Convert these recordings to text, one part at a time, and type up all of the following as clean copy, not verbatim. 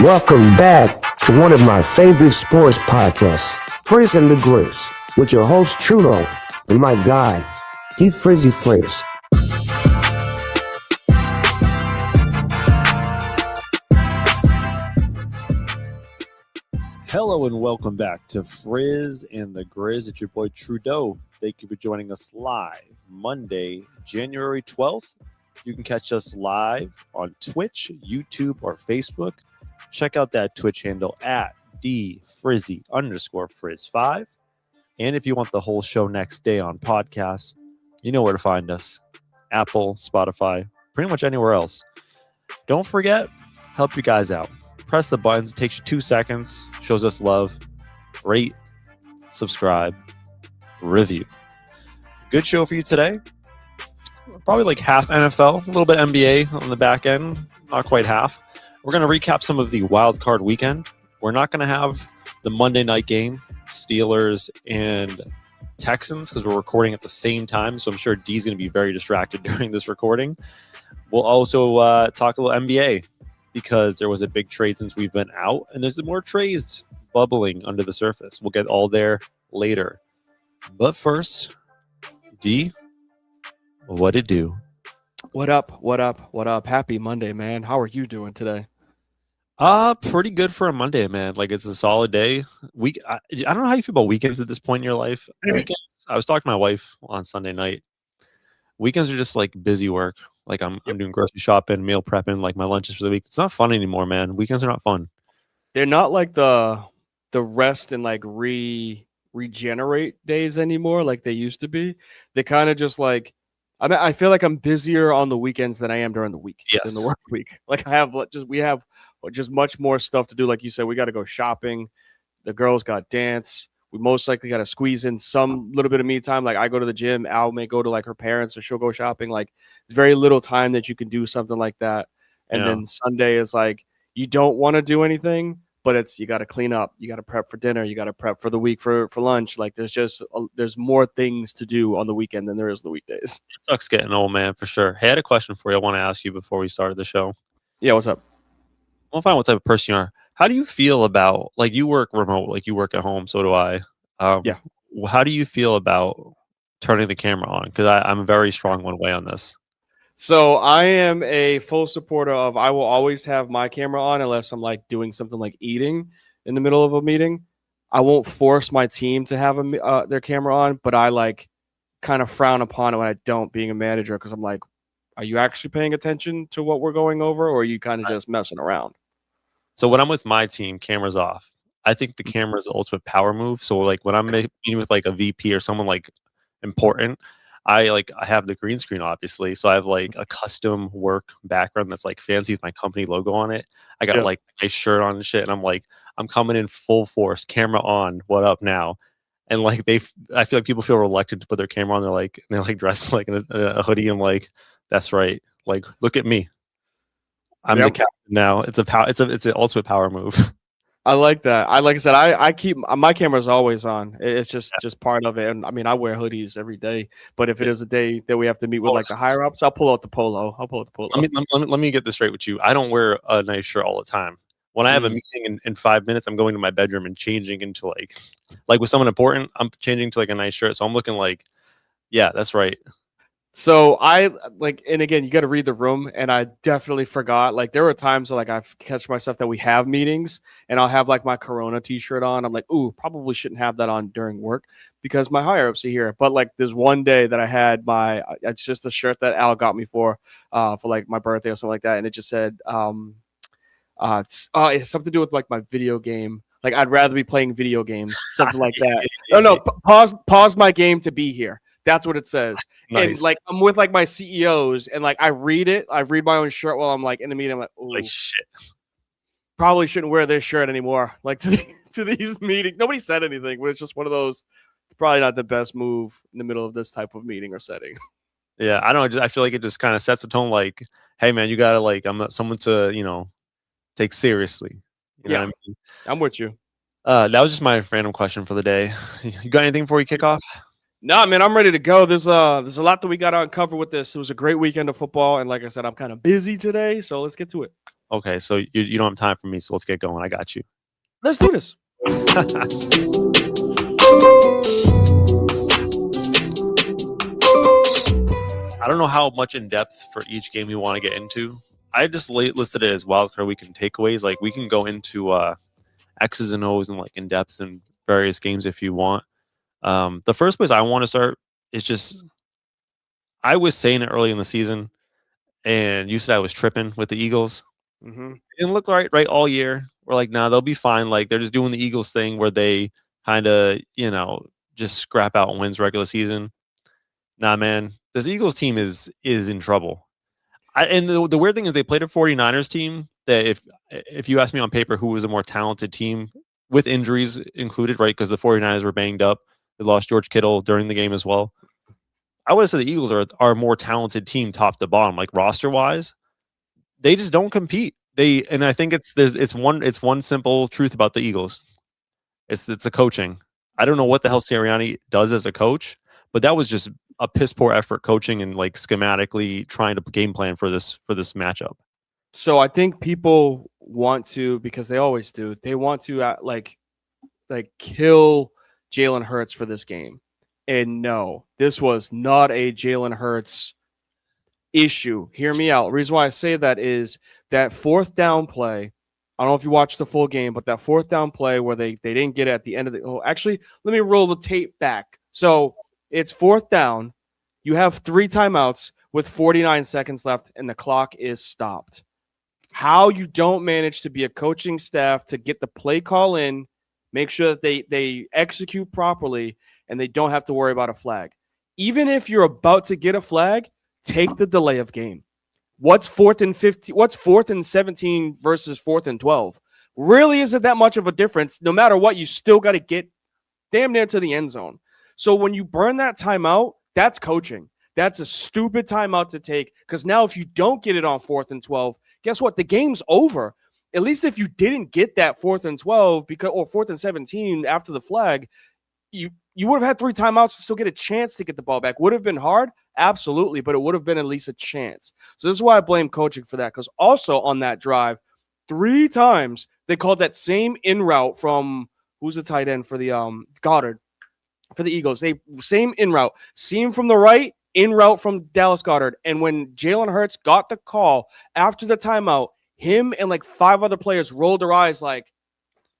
Welcome back to one of my favorite sports podcasts, Frizz and the Grizz, with your host Trudeau and my guy, Frizzy Frizz. Hello and welcome back to Frizz and the Grizz. It's your boy Trudeau. Thank you for joining us live Monday, January 12th. You can catch us live on Twitch, YouTube, or Facebook. Check out that Twitch handle at D_Frizz5. And if you want the whole show next day on podcast, you know where to find us. Apple, Spotify, pretty much anywhere else. Don't forget, help you guys out. Press the buttons. It takes you 2 seconds. Shows us love. Rate, subscribe, review. Good show for you today. Probably like half NFL, a little bit NBA on the back end. Not quite half. We're going to recap some of the wild card weekend. We're not going to have the Monday night game, Steelers and Texans, because we're recording at the same time. So I'm sure D's going to be very distracted during this recording. We'll also talk a little NBA because there was a big trade since we've been out, and there's more trades bubbling under the surface. We'll get all there later. But first, D, what it do? What up? What up? What up? Happy Monday, man. How are you doing today? Pretty good for a Monday, man. Like, it's a solid day. I don't know how you feel about weekends at this point in your life. Weekends, I was talking to my wife on Sunday night. Weekends are just like busy work. Like I'm doing grocery shopping, meal prepping, like my lunches for the week. It's not fun anymore, man. Weekends are not fun. They're not like the rest and like regenerate days anymore like they used to be. They kind of just like I feel like I'm busier on the weekends than I am during the week. Yes. In the work week. Like we have just much more stuff to do. Like you said, we got to go shopping. The girls got dance. We most likely got to squeeze in some little bit of me time. Like I go to the gym. Al may go to like her parents, or she'll go shopping. Like it's very little time that you can do something like that. And then Sunday is like you don't want to do anything, but it's you got to clean up. You got to prep for dinner. You got to prep for the week for lunch. Like there's more things to do on the weekend than there is the weekdays. It sucks getting old, man, for sure. Hey, I had a question for you. I want to ask you before we started the show. Yeah, what's up? I want to find out what type of person you are. How do you feel about, like, you work remote, like you work at home, so do I. Yeah. How do you feel about turning the camera on? Because I'm very strong one way on this. So I am a full supporter of I will always have my camera on unless I'm like doing something like eating in the middle of a meeting. I won't force my team to have their camera on, but I like kind of frown upon it when I don't, being a manager, because I'm like, are you actually paying attention to what we're going over, or are you kind of just messing around? So when I'm with my team, cameras off. I think the camera is the ultimate power move. So like when I'm meeting with like a VP or someone like important, I have the green screen, obviously. So I have like a custom work background that's like fancy with my company logo on it. I got like a shirt on and shit. And I'm coming in full force, camera on, what up now? And like I feel like people feel reluctant to put their camera on. They're like dressed like in a hoodie. I'm like, that's right. Like, look at me. I'm the captain now. It's an ultimate power move. I like that. Like I said, I keep my camera's always on. It's just part of it. And I mean, I wear hoodies every day. But if it is a day that we have to meet with like the higher ups, I'll pull out the polo. Let me get this straight with you. I don't wear a nice shirt all the time. When I have a meeting in 5 minutes, I'm going to my bedroom and changing into like with someone important, I'm changing to like a nice shirt. So I'm looking like, yeah, that's right. So I and again, you got to read the room, and I definitely forgot. Like there were times like I've catch myself that we have meetings, and I'll have like my Corona T-shirt on. I'm like, ooh, probably shouldn't have that on during work because my higher ups are here. But like there's one day that I had it's just a shirt that Al got me for like my birthday or something like that, and it just said it's something to do with like my video game. Like I'd rather be playing video games, something like that. No, pause my game to be here. That's what it says. Nice. And like I'm with like my CEOs, and like I read my own shirt while I'm like in the meeting. I'm like, oh shit. Probably shouldn't wear this shirt anymore. Like to these meetings. Nobody said anything, but it's just one of those. It's probably not the best move in the middle of this type of meeting or setting. Yeah, I don't know. I feel like it just kind of sets the tone. Like, hey man, you gotta like I'm not someone to take seriously. You know what I mean? I'm with you. That was just my random question for the day. You got anything before we kick off? No, man, I'm ready to go. There's a lot that we got to uncover with this. It was a great weekend of football, and like I said, I'm kind of busy today, so let's get to it. Okay, so you don't have time for me, so let's get going. I got you. Let's do this. I don't know how much in depth for each game we want to get into. I just listed it as wildcard weekend takeaways. Like we can go into X's and O's and like in depth in various games if you want. The first place I want to start is just, I was saying it early in the season, and you said I was tripping with the Eagles. Mm-hmm. It didn't look right all year. We're like, nah, they'll be fine. Like they're just doing the Eagles thing where they kind of, just scrap out and wins regular season. Nah, man, this Eagles team is in trouble. And the weird thing is they played a 49ers team that if you ask me on paper who was a more talented team with injuries included, right? Because the 49ers were banged up. They lost George Kittle during the game as well. I would have said the Eagles are a more talented team top to bottom, like roster wise. They just don't compete. And I think it's one simple truth about the Eagles. It's the coaching. I don't know what the hell Sirianni does as a coach, but that was just a piss poor effort coaching and like schematically trying to game plan for this matchup. So I think people want to, because they always do, they want to like kill Jalen Hurts for this game. And no, this was not a Jalen Hurts issue. Hear me out. The reason why I say that is that fourth down play. I don't know if you watched the full game, but that fourth down play where they didn't get it at the end of the. Oh, actually, let me roll the tape back. So it's fourth down. You have 3 timeouts with 49 seconds left, and the clock is stopped. How you don't manage to be a coaching staff to get the play call in, make sure that they execute properly, and they don't have to worry about a flag. Even if you're about to get a flag, take the delay of game. What's 4th and 15? What's 4th and 17 versus 4th and 12? Really isn't that much of a difference. No matter what, you still got to get damn near to the end zone. So when you burn that timeout, that's coaching. That's a stupid timeout to take, because now if you don't get it on 4th and 12, guess what? The game's over. At least if you didn't get that 4th and 12 or 4th and 17 after the flag, you would have had 3 timeouts to still get a chance to get the ball back. Would have been hard? Absolutely, but it would have been at least a chance. So this is why I blame coaching for that, because also on that drive, 3 times they called that same in route from who's the tight end for the Goddard for the Eagles. Same in route, seam from the right, in route from Dallas Goddard. And when Jalen Hurts got the call after the timeout, him and like 5 other players rolled their eyes like,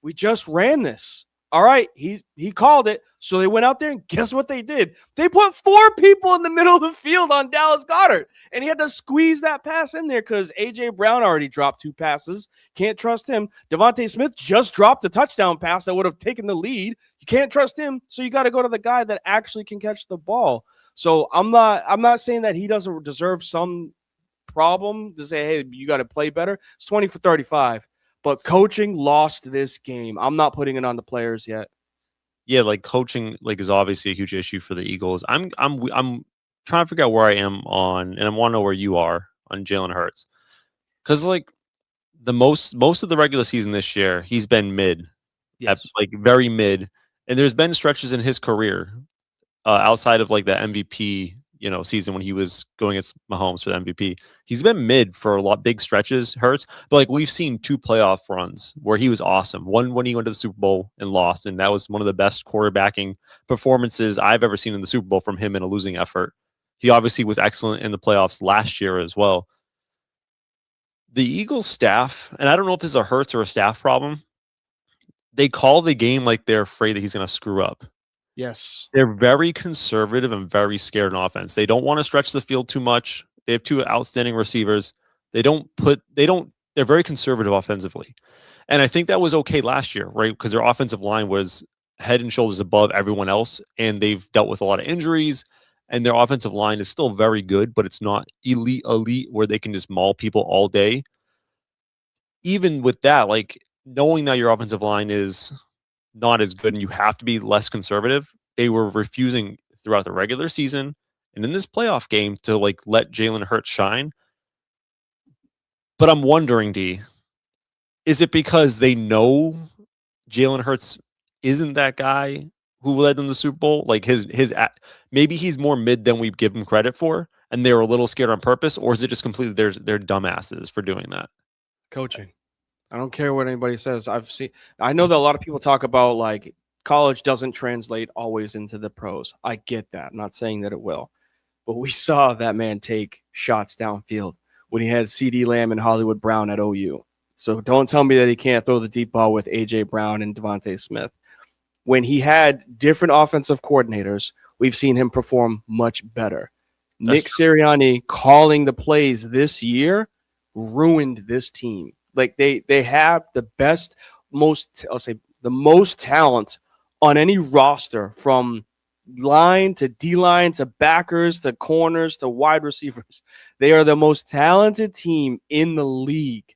we just ran this. All right, he called it. So they went out there, and guess what they did? They put 4 people in the middle of the field on Dallas Goddard, and he had to squeeze that pass in there because A.J. Brown already dropped 2 passes. Can't trust him. Devontae Smith just dropped a touchdown pass that would have taken the lead. You can't trust him, so you got to go to the guy that actually can catch the ball. So I'm not saying that he doesn't deserve some problem to say, hey, you got to play better. It's 20 for 35. But coaching lost this game. I'm not putting it on the players yet. Yeah, like coaching is obviously a huge issue for the Eagles. I'm trying to figure out where I am on, and I want to know where you are on Jalen Hurts, because like the most of the regular season this year, he's been mid, yes, like very mid, and there's been stretches in his career outside of like the MVP season when he was going against Mahomes for the MVP. He's been mid for a lot big stretches, Hurts. But like we've seen 2 playoff runs where he was awesome. One when he went to the Super Bowl and lost, and that was one of the best quarterbacking performances I've ever seen in the Super Bowl from him in a losing effort. He obviously was excellent in the playoffs last year as well. The Eagles staff, and I don't know if this is a Hurts or a staff problem, they call the game like they're afraid that he's going to screw up. Yes. They're very conservative and very scared in offense. They don't want to stretch the field too much. They have 2 outstanding receivers. They're very conservative offensively. And I think that was okay last year, right? Because their offensive line was head and shoulders above everyone else, and they've dealt with a lot of injuries, and their offensive line is still very good, but it's not elite where they can just maul people all day. Even with that, like knowing that your offensive line is not as good and you have to be less conservative, they were refusing throughout the regular season and in this playoff game to like let Jalen Hurts shine. But I'm wondering, D, is it because they know Jalen Hurts isn't that guy who led them to the Super Bowl? Like maybe he's more mid than we give him credit for, and they were a little scared on purpose, or is it just completely they're dumbasses for doing that? Coaching. I don't care what anybody says. I know that a lot of people talk about like college doesn't translate always into the pros. I get that. I'm not saying that it will. But we saw that man take shots downfield when he had CeeDee Lamb and Hollywood Brown at OU. So don't tell me that he can't throw the deep ball with A.J. Brown and Devontae Smith. When he had different offensive coordinators, we've seen him perform much better. Nick Sirianni calling the plays this year, ruined this team. Like they have the best, the most talent on any roster, from line to D line to backers to corners to wide receivers. They are the most talented team in the league.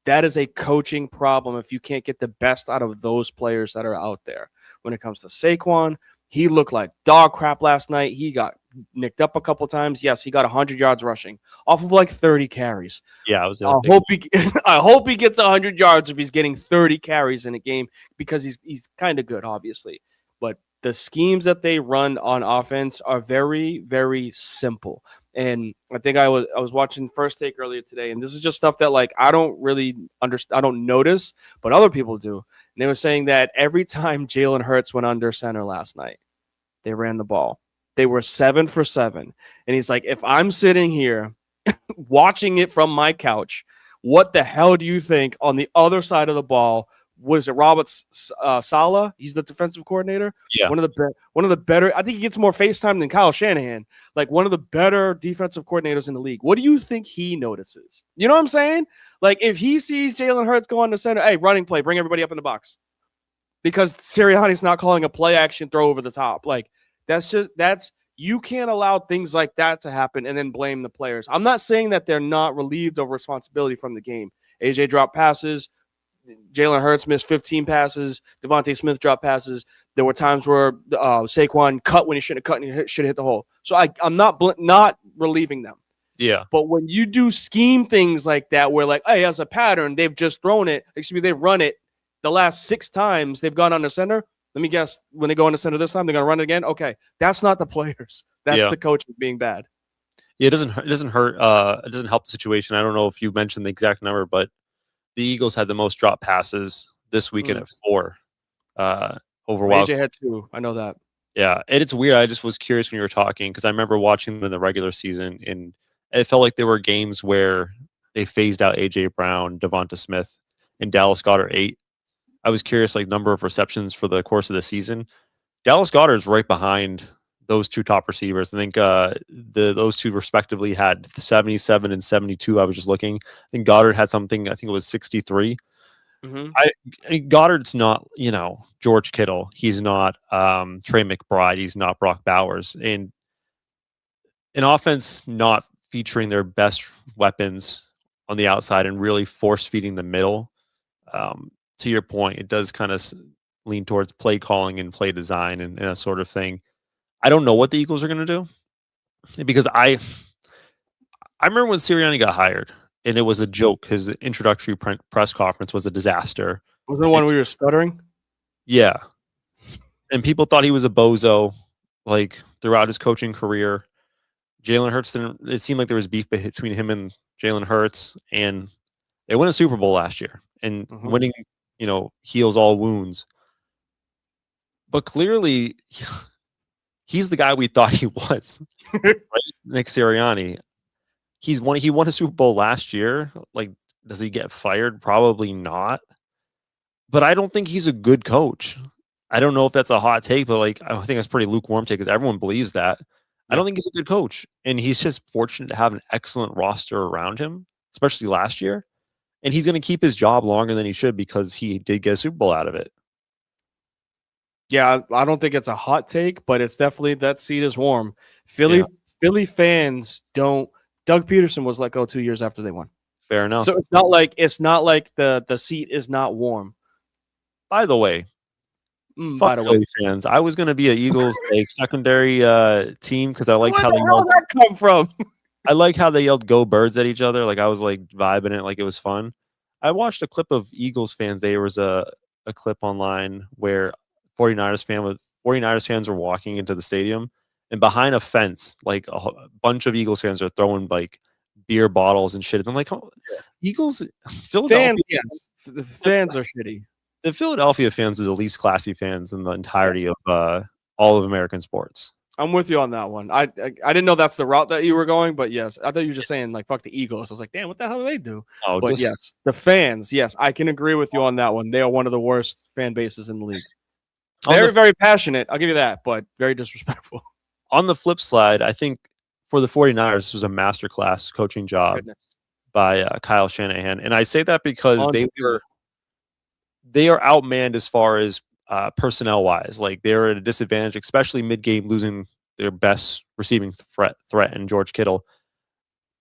That is a coaching problem if you can't get the best out of those players that are out there. When it comes to Saquon, he looked like dog crap last night. He got nicked up a couple times. Yes, he got 100 yards rushing off of like 30 carries. Yeah, it was. I hope he gets 100 yards if he's getting 30 carries in a game, because he's kind of good, obviously. But the schemes that they run on offense are very, very simple. And I think I was watching First Take earlier today, and this is just stuff that like I don't really understand, I don't notice, but other people do. And they were saying that every time Jalen Hurts went under center last night, they ran the ball. They were 7 for 7. And he's like, if I'm sitting here watching it from my couch, what the hell do you think on the other side of the ball? Was it Robert Saleh? He's the defensive coordinator. Yeah. One of the better. I think he gets more FaceTime than Kyle Shanahan. Like one of the better defensive coordinators in the league. What do you think he notices? You know what I'm saying? Like if he sees Jalen Hurts go on the center, hey, running play, bring everybody up in the box, because Sirianni's not calling a play action throw over the top. Like that's you can't allow things like that to happen and then blame the players. I'm not saying that they're not relieved of responsibility from the game. AJ dropped passes. Jalen Hurts missed 15 passes. Devontae Smith dropped passes. There were times where Saquon cut when he shouldn't have cut and he should have hit the hole. So I'm not relieving them. Yeah. But when you do scheme things like that, where like, hey, as a pattern, they've just thrown it. They've run it the last 6 times they've gone under center. Let me guess, when they go under center this time, they're going to run it again? Okay. That's not the players. That's the coach being bad. Yeah, it doesn't hurt. It doesn't help the situation. I don't know if you mentioned the exact number, but the Eagles had the most drop passes this weekend at 4 overall. AJ had 2. I know that. Yeah, and it's weird. I just was curious when you were talking, because I remember watching them in the regular season, and it felt like there were games where they phased out AJ Brown, Devonta Smith, and Dallas Goedert 8. I was curious, like number of receptions for the course of the season. Dallas Goedert is right behind those 2 top receivers. I think those 2 respectively had 77 and 72. I was just looking. I think Goddard had something. I think it was 63. Mm-hmm. Goddard's not, George Kittle. He's not Trey McBride. He's not Brock Bowers. And an offense not featuring their best weapons on the outside and really force feeding the middle. To your point, it does kind of lean towards play calling and play design and that sort of thing. I don't know what the Eagles are going to do, because I remember when Sirianni got hired, and it was a joke. His introductory press conference was a disaster. Was the one we were stuttering? Yeah. And people thought he was a bozo, like, throughout his coaching career. Jalen Hurts it seemed like there was beef between him and Jalen Hurts, and they won a Super Bowl last year, and winning, heals all wounds. But clearly, he's the guy we thought he was, right? Nick Sirianni. He won a Super Bowl last year. Like, does he get fired? Probably not. But I don't think he's a good coach. I don't know if that's a hot take, but like, I think that's pretty lukewarm take, because everyone believes that. I don't think he's a good coach, and he's just fortunate to have an excellent roster around him, especially last year. And he's going to keep his job longer than he should, because he did get a Super Bowl out of it. Yeah, I don't think it's a hot take, but it's definitely, that seat is warm. Philly fans don't. Doug Peterson was let go 2 years after they won. Fair enough. So it's not like the seat is not warm. By the way, Philly fans, I was going to be an Eagles secondary team, because I liked how they yelled. Where did that come from? I like how they yelled "Go Birds" at each other. Like, I was like vibing it, like it was fun. I watched a clip of Eagles fans. There was a clip online where 49ers fans were walking into the stadium, and behind a fence, like a bunch of Eagles fans are throwing like beer bottles and shit. And I'm like, oh, Eagles, Philadelphia fans, the fans are shitty. The Philadelphia fans are the least classy fans in the entirety of all of American sports. I'm with you on that one. I didn't know that's the route that you were going, but yes, I thought you were just saying like fuck the Eagles. I was like, damn, what the hell do they do? Oh, but yes, the fans, yes, I can agree with you on that one. They are one of the worst fan bases in the league. Very passionate, I'll give you that, but very disrespectful. On the flip side, I think for the 49ers, this was a masterclass coaching job by Kyle Shanahan. And I say that because they are outmanned as far as personnel wise. Like they're at a disadvantage, especially mid game, losing their best receiving threat in George Kittle.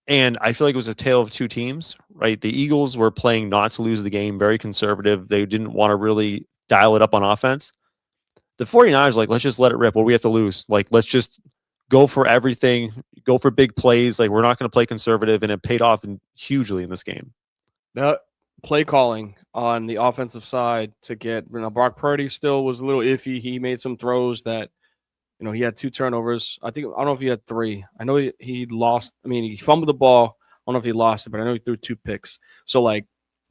And I feel like it was a tale of two teams, right? The Eagles were playing not to lose the game, very conservative. They didn't want to really dial it up on offense. The 49ers like, let's just let it rip. What do we have to lose? Like, let's just go for everything, go for big plays. Like, we're not going to play conservative, and it paid off hugely in this game. That play calling on the offensive side to get, Brock Purdy still was a little iffy. He made some throws that, he had 2 turnovers. I don't know if he had 3. I know he lost. I mean, he fumbled the ball. I don't know if he lost it, but I know he threw 2 picks. So, like,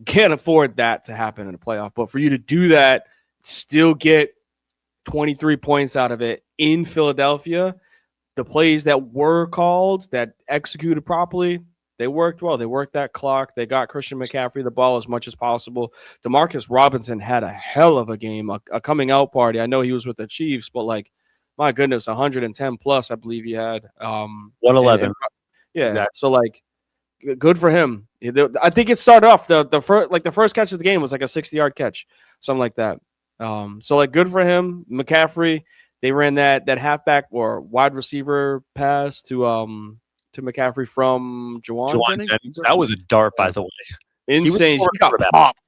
can't afford that to happen in a playoff. But for you to do that, still get 23 points out of it in Philadelphia, the plays that were called, that executed properly, they worked well. They worked that clock. They got Christian McCaffrey the ball as much as possible. Demarcus Robinson had a hell of a game, a coming out party. I know he was with the Chiefs, but, like, my goodness, 110 plus, I believe he had. 111. Yeah. Exactly. So, like, good for him. I think it started off the first catch of the game was like a 60-yard catch, something like that. So, like, good for him. McCaffrey, they ran that halfback or wide receiver pass to McCaffrey from Juwan Jennings. That was a dart, by the way. Insane. He got popped.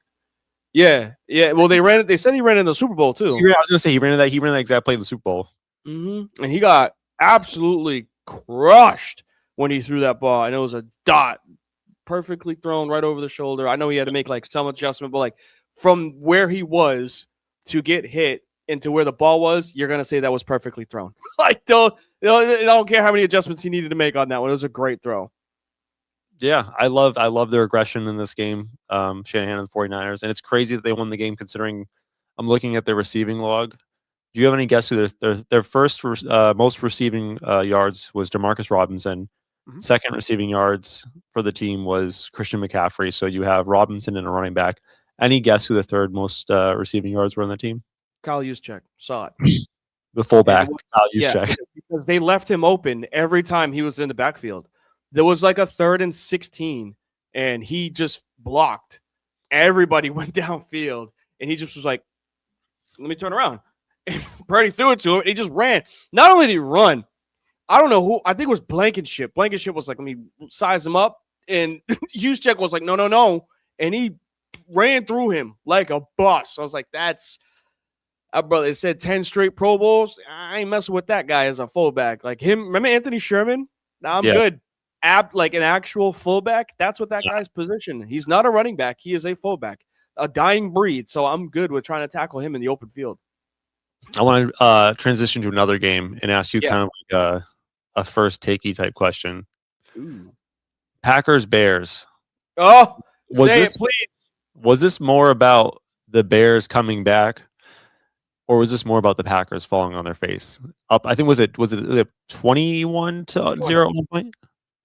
Yeah. Well, they said he ran in the Super Bowl too. I was gonna say he ran that exact play in the Super Bowl. Mm-hmm. And he got absolutely crushed when he threw that ball. And it was a dot, perfectly thrown right over the shoulder. I know he had to make like some adjustment, but like from where he was to get hit into where the ball was, you're gonna say that was perfectly thrown. Like, I don't care how many adjustments he needed to make on that one. It was a great throw. Yeah, I love their aggression in this game, Shanahan and the 49ers. And it's crazy that they won the game considering I'm looking at their receiving log. Do you have any guess who their first most receiving yards was Demarcus Robinson? Mm-hmm. Second receiving yards for the team was Christian McCaffrey. So you have Robinson and a running back. Any guess who the third most receiving yards were on the team? Kyle Juszczyk. Saw it. The fullback, Kyle Juszczyk. Yeah, because they left him open every time he was in the backfield. There was like a 3rd and 16, and he just blocked. Everybody went downfield, and he just was like, let me turn around. And Purdy threw it to him, and he just ran. Not only did he run, I don't know who. I think it was Blankenship. Blankenship was like, let me size him up. And Juszczyk was like, no. And he ran through him like a bus. I was like, that's brother. It said 10 straight Pro Bowls. I ain't messing with that guy as a fullback. Like him. Remember Anthony Sherman? Nah, I'm good. Like an actual fullback. That's what that guy's position. He's not a running back. He is a fullback, a dying breed. So I'm good with trying to tackle him in the open field. I want to transition to another game and ask you kind of like a first takey type question. Ooh. Packers Bears. Oh, say it, please. Was this more about the Bears coming back, or was this more about the Packers falling on their face? Up, I think was it 21-0 at one point?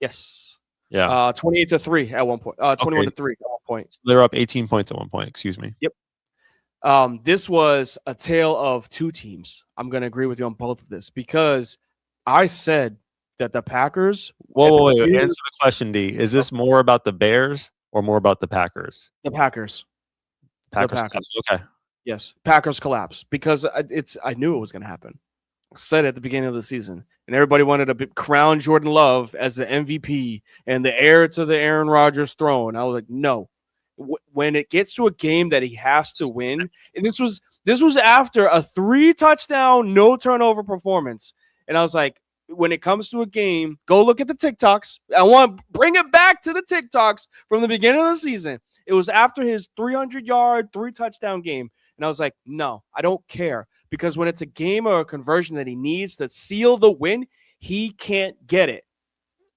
Yes. Yeah. 28-3 at one point. 21-3 at one point. So they were up 18 points at one point. Excuse me. Yep. This was a tale of two teams. I'm going to agree with you on both of this because I said that the Packers. Whoa, answer the question, D. Is this more about the Bears or more about the Packers? The Packers. Packers. Okay. Yes. Packers collapse because I knew it was going to happen. I said it at the beginning of the season, and everybody wanted to crown Jordan Love as the MVP and the heir to the Aaron Rodgers throne. I was like, no. When it gets to a game that he has to win, and this was after a 3-touchdown, no turnover performance, and I was like, when it comes to a game, go look at the TikToks. I want to bring it back to the TikToks from the beginning of the season. It was after his 300-yard, 3-touchdown game, and I was like, no, I don't care, because when it's a game or a conversion that he needs to seal the win, he can't get it.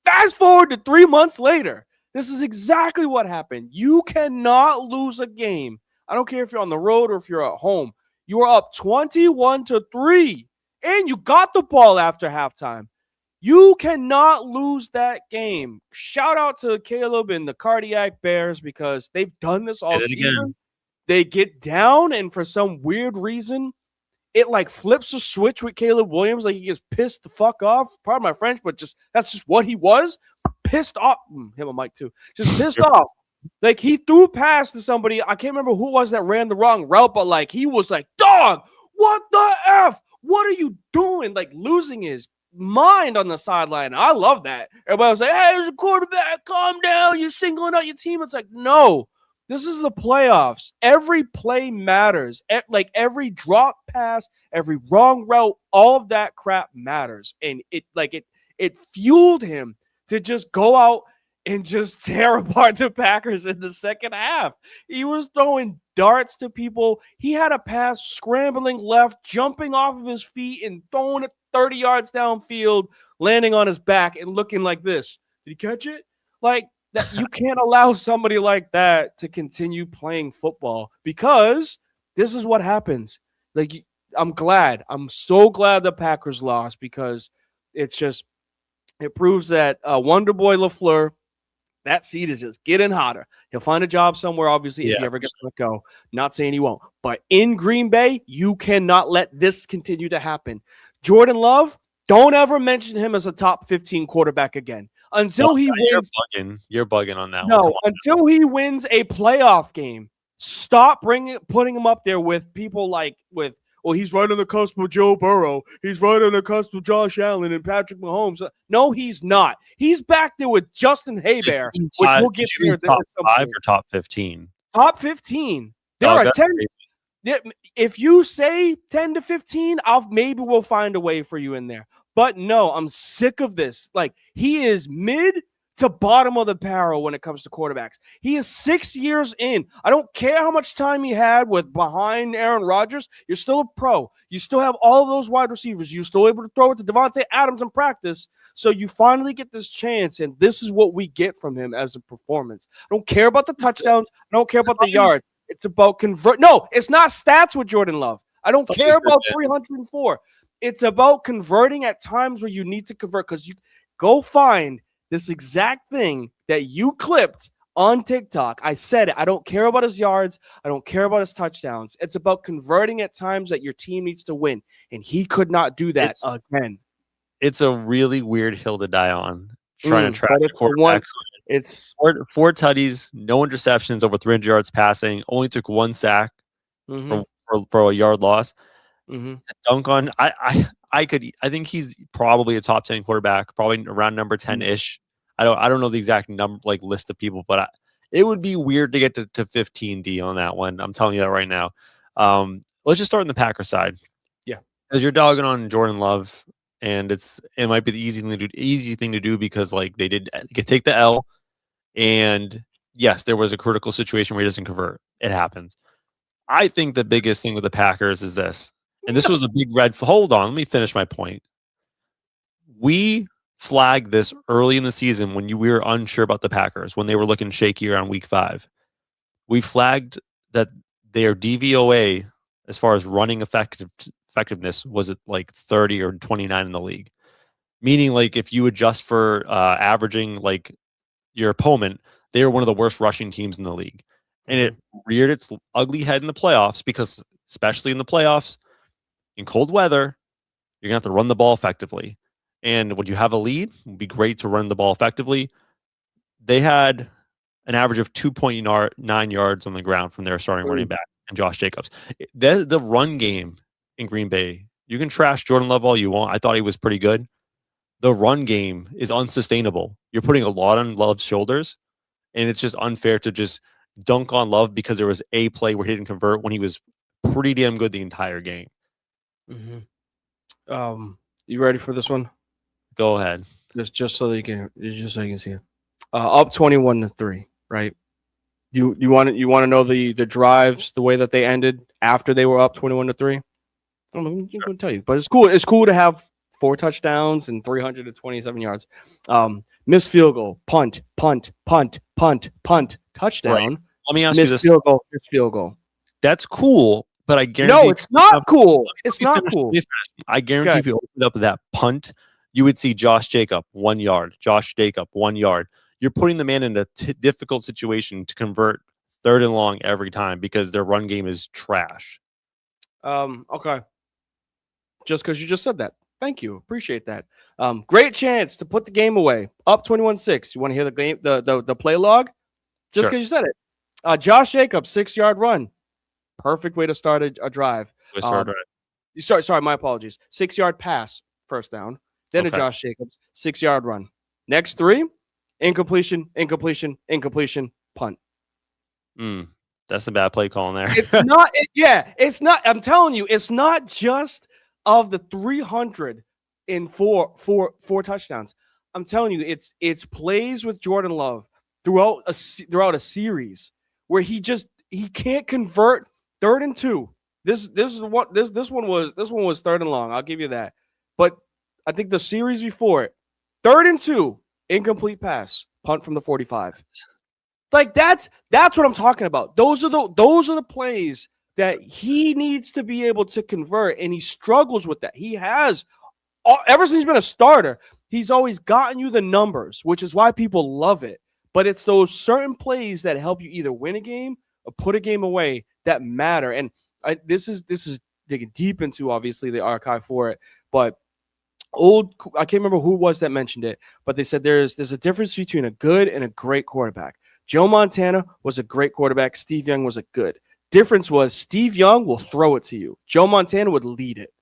Fast forward to 3 months later. This is exactly what happened. You cannot lose a game. I don't care if you're on the road or if you're at home. You are up 21-3, and you got the ball after halftime. You cannot lose that game. Shout out to Caleb and the Cardiac Bears because they've done this all season. Again. They get down, and for some weird reason, it like flips a switch with Caleb Williams. Like he gets pissed the fuck off. Pardon my French, but that's just what he was. pissed off. Him and Mike too. Just pissed off. Like he threw past to somebody. I can't remember who it was that ran the wrong route, but like he was like, dog, what the F? What are you doing? Like losing his mind on the sideline. I love that. Everybody was like, hey, there's a quarterback. Calm down. You're singling out your team. It's like, no, this is the playoffs. Every play matters. Like every drop pass, every wrong route, all of that crap matters. And it fueled him to just go out and just tear apart the Packers in the second half. He was throwing darts to people. He had a pass scrambling left, jumping off of his feet and throwing it 30 yards downfield, landing on his back and looking like this. Did he catch it? Like that, you can't allow somebody like that to continue playing football because this is what happens. Like, I'm so glad the Packers lost because it proves that Wonder Boy LaFleur, that seat is just getting hotter. He'll find a job somewhere, obviously, if he ever gets let go. Not saying he won't. But in Green Bay, you cannot let this continue to happen. Jordan Love, don't ever mention him as a top 15 quarterback again. Until he wins. You're bugging on that one. No, until he wins a playoff game, stop putting him up there with people well, he's right on the cusp of Joe Burrow. He's right on the cusp of Josh Allen and Patrick Mahomes. No, he's not. He's back there with Justin Herbert, which we'll get there. Top 5 or top 15? Top 15. There are 10. If you say 10 to 15, maybe we'll find a way for you in there. But no, I'm sick of this. Like, he is mid to bottom of the barrel when it comes to quarterbacks. He is 6 years in. I don't care how much time he had behind Aaron Rodgers. You're still a pro. You still have all of those wide receivers. You're still able to throw it to Devontae Adams in practice. So you finally get this chance, and this is what we get from him as a performance. I don't care about the touchdowns. I don't care about the yards. It's about convert. No, it's not stats with Jordan Love. I don't care about 304. It's about converting at times where you need to convert, because you go find this exact thing that you clipped on TikTok. I said it. I don't care about his yards. I don't care about his touchdowns. It's about converting at times that your team needs to win. And he could not do that again. It's a really weird hill to die on. Trying to trash a quarterback. It's four tutties, no interceptions, over 300 yards passing. Only took one sack for a yard loss. To dunk on, I think he's probably a top 10 quarterback, probably around number 10-ish. I don't know the exact number, like, list of people, but it would be weird to get to 15D on that one. I'm telling you that right now. Let's just start on the Packers side. Yeah, because you're dogging on Jordan Love, and it might be the easy thing to do because, like, they did take the L, and yes, there was a critical situation where he doesn't convert. It happens. I think the biggest thing with the Packers is this. And this was a big red. Hold on, let me finish my point. We flagged this early in the season when we were unsure about the Packers, when they were looking shaky around week 5. We flagged that their DVOA, as far as running effectiveness, was at like 30 or 29 in the league. Meaning, like, if you adjust for averaging like your opponent, they were one of the worst rushing teams in the league. And it reared its ugly head in the playoffs because, especially in the playoffs, in cold weather, you're going to have to run the ball effectively. And when you have a lead, it would be great to run the ball effectively. They had an average of 2.9 yards on the ground from their starting running back and Josh Jacobs. The run game in Green Bay, you can trash Jordan Love all you want. I thought he was pretty good. The run game is unsustainable. You're putting a lot on Love's shoulders, and it's just unfair to just dunk on Love because there was a play where he didn't convert when he was pretty damn good the entire game. You ready for this one? Go ahead. Just so you can see it. Up 21-3, right? You want to know the drives, the way that they ended after they were up 21-3? I'm going to tell you, but it's cool. It's cool to have 4 touchdowns and 327 yards. Missed field goal, punt, touchdown. Right. Let me ask you this: missed field goal. That's cool. But I guarantee no, it's not cool. It's not cool. I guarantee if you opened up that punt, you would see Josh Jacob 1 yard, Josh Jacob 1 yard. You're putting the man in a difficult situation to convert 3rd and long every time because their run game is trash. Okay. Just because you just said that, Thank you. Appreciate that. Great chance to put the game away. Up 21-6. You want to hear the game, the play log? Just Sure. because you said it. Josh Jacobs, 6-yard run. Perfect way to start a drive. Sorry, my apologies. 6-yard pass, first down. Then a Josh Jacobs, 6-yard run. Next 3, incompletion, punt. That's a bad play call in there. It's not. I'm telling you, it's not just of the 304 touchdowns. I'm telling you, it's plays with Jordan Love throughout a series where he can't convert 3rd and 2. This one was 3rd and long. I'll give you that. But I think the series before it, 3rd and 2, incomplete pass, punt from the 45. Like that's what I'm talking about. Those are the plays that he needs to be able to convert, and he struggles with that. He has ever since he's been a starter, he's always gotten you the numbers, which is why people love it. But it's those certain plays that help you either win a game or put a game away that matter. And this is digging deep into obviously the archive for it, but I can't remember who it was that mentioned it, but they said there's a difference between a good and a great quarterback. Joe Montana was a great quarterback. Steve Young was a good. Difference was Steve Young will throw it to you. Joe Montana would lead it.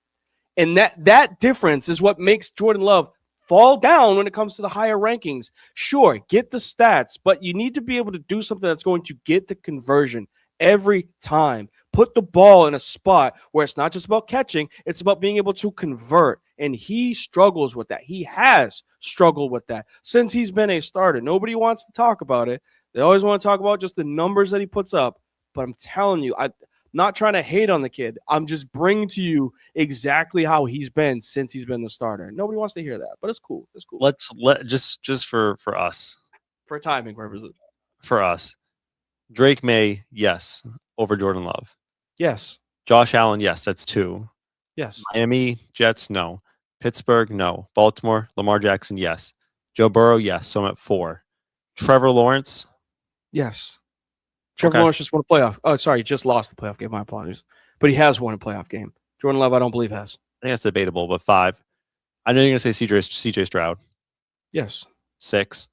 And that difference is what makes Jordan Love fall down when it comes to the higher rankings. Sure, get the stats, but you need to be able to do something that's going to get the conversion every time. Put the ball in a spot where it's not just about catching, it's about being able to convert. And he struggles with that. He has struggled with that since he's been a starter. Nobody wants to talk about it. They always want to talk about just the numbers that he puts up. But I'm telling you, I'm not trying to hate on the kid. I'm just bringing to you exactly how he's been since he's been the starter. Nobody wants to hear that, but it's cool. It's cool. Just for us. For timing purposes. For us. Drake May, yes, over Jordan Love. Yes. Josh Allen, yes, that's 2. Yes. Miami, Jets, no. Pittsburgh, no. Baltimore, Lamar Jackson, yes. Joe Burrow, yes. So I'm at 4. Trevor Lawrence. Yes. Trevor Lawrence just won a playoff. Oh, sorry, he just lost the playoff game. My apologies. But he has won a playoff game. Jordan Love, I don't believe has. I think that's debatable, but 5. I know you're going to say CJ Stroud. Yes. 6.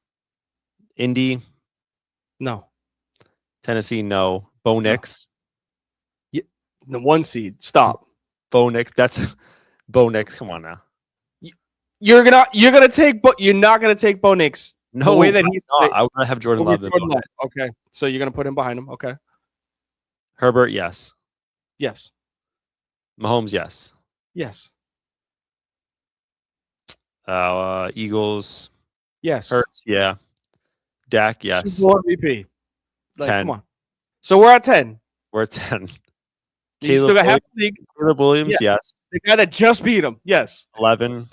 Indy. No. Tennessee, no. Bo Nix. The 1 seed. Stop. Bo Nix. That's Bo Nix. Come on now. You're gonna take, but you're not gonna take Bo Nix. No the way that he's not. I would not have Jordan Love. Okay, so you're gonna put him behind him. Okay. Herbert, yes. Yes. Mahomes, yes. Yes. Eagles. Yes. Hurts, yeah. Dak, yes. Super Bowl MVP. 10. Come on. So we're at 10. We're at 10. You still got half the league. Caleb Williams, yes. The guy that just beat him, yes. 11.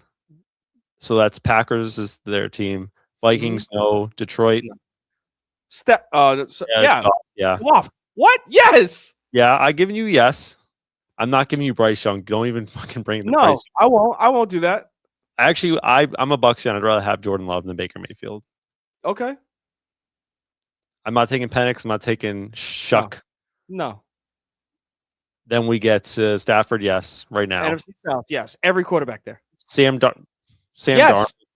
So that's Packers is their team. Vikings, no. Detroit. Yeah. Off. What? Yes. Yeah, I giving you yes. I'm not giving you Bryce Young. Don't even fucking bring the price. I won't. I won't do that. Actually, I'm a Bucs fan. I'd rather have Jordan Love than Baker Mayfield. Okay. I'm not taking Penix. I'm not taking Shuck. No. Then we get Stafford, yes, right now. NFC South, yes. Every quarterback there. Sam Darnold.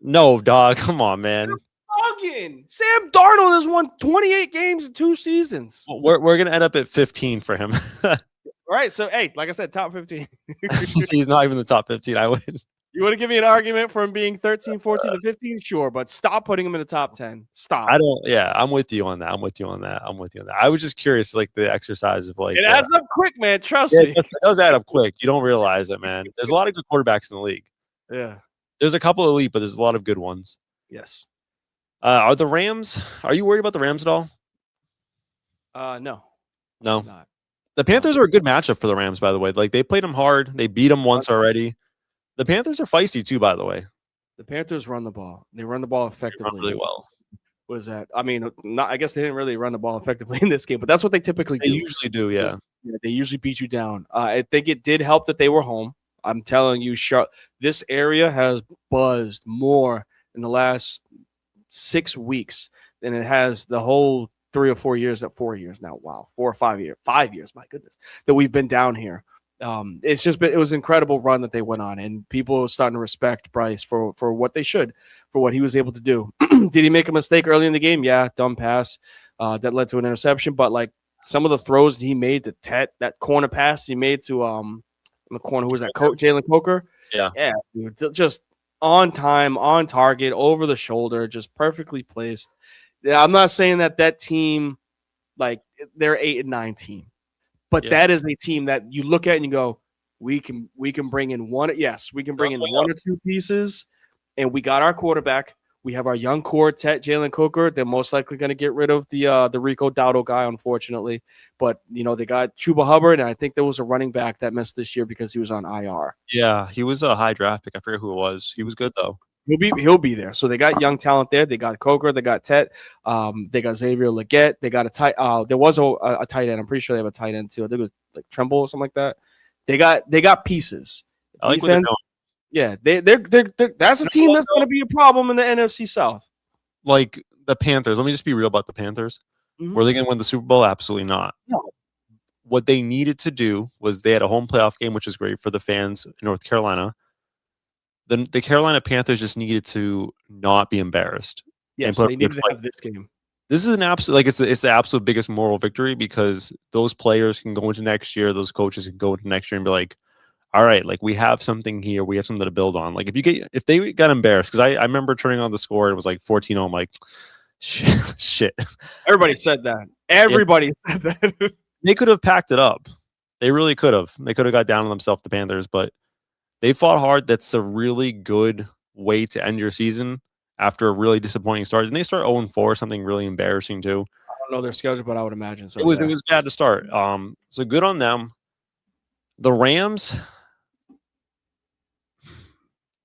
No, dog. Come on, man. Sam Darnold has won 28 games in 2 seasons. We're going to end up at 15 for him. All right. So, hey, like I said, top 15. He's not even the top 15. I win. You want to give me an argument for him being 13, 14, and 15? Sure, but stop putting him in the top 10. Stop. I'm with you on that. I was just curious, like the exercise of like. It adds up quick, man. Trust me. It does add up quick. You don't realize it, man. There's a lot of good quarterbacks in the league. Yeah. There's a couple elite, but there's a lot of good ones. Yes. Are you worried about the Rams at all? No. No. The Panthers are a good matchup for the Rams, by the way. Like they played them hard. They beat them once already. The Panthers are feisty too, by the way. The Panthers run the ball. They run the ball effectively. They run really well. What is that? I mean, I guess they didn't really run the ball effectively in this game, but that's what they typically do. They usually do, yeah. They usually beat you down. I think it did help that they were home. I'm telling you, this area has buzzed more in the last 6 weeks than it has the whole 3 or 4 years. 4 years now. Wow. 4 or 5 years. 5 years. My goodness. That we've been down here. It was an incredible run that they went on, and people are starting to respect Bryce for what they should, for what he was able to do. Did he make a mistake early in the game? Yeah, dumb pass that led to an interception. But like some of the throws that he made to Tet, that corner pass he made to in the corner, who was that? Jalen Coker. Yeah, dude, just on time, on target, over the shoulder, just perfectly placed. Yeah, I'm not saying that team, like they're 8-9 team. But that is a team that you look at and you go, we can bring in one. Yes, we can bring in one or two pieces, and we got our quarterback. We have our young core, Jalen Coker. They're most likely going to get rid of the Rico Dowdle guy, unfortunately. But they got Chuba Hubbard, and I think there was a running back that missed this year because he was on IR. Yeah, he was a high draft pick. I forget who it was. He was good though. He'll be there. So they got young talent there. They got Coker. They got Tet. They got Xavier Leggett. They got a tight. There was a tight end. I'm pretty sure they have a tight end too. I think it was like Tremble or something like that. They got pieces. I like what they're doing. Yeah, they're that's a team that's going to be a problem in the NFC South. Like the Panthers. Let me just be real about the Panthers. Mm-hmm. Were they going to win the Super Bowl? Absolutely not. No. What they needed to do was they had a home playoff game, which is great for the fans in North Carolina. The Carolina Panthers just needed to not be embarrassed. Yes, they needed to have this game. This is an absolute, it's the absolute biggest moral victory because those players can go into next year, those coaches can go into next year and be like, all right, like we have something here, we have something to build on. Like if they got embarrassed, because I remember turning on the score, it was like 14-0. I'm like, shit. Everybody said that. Everybody said that. They could have packed it up. They really could have. They could have got down on themselves, the Panthers, but they fought hard. That's a really good way to end your season after a really disappointing start. And they start 0-4, something really embarrassing too. I don't know their schedule, but I would imagine so. It was bad to start. So good on them. The Rams,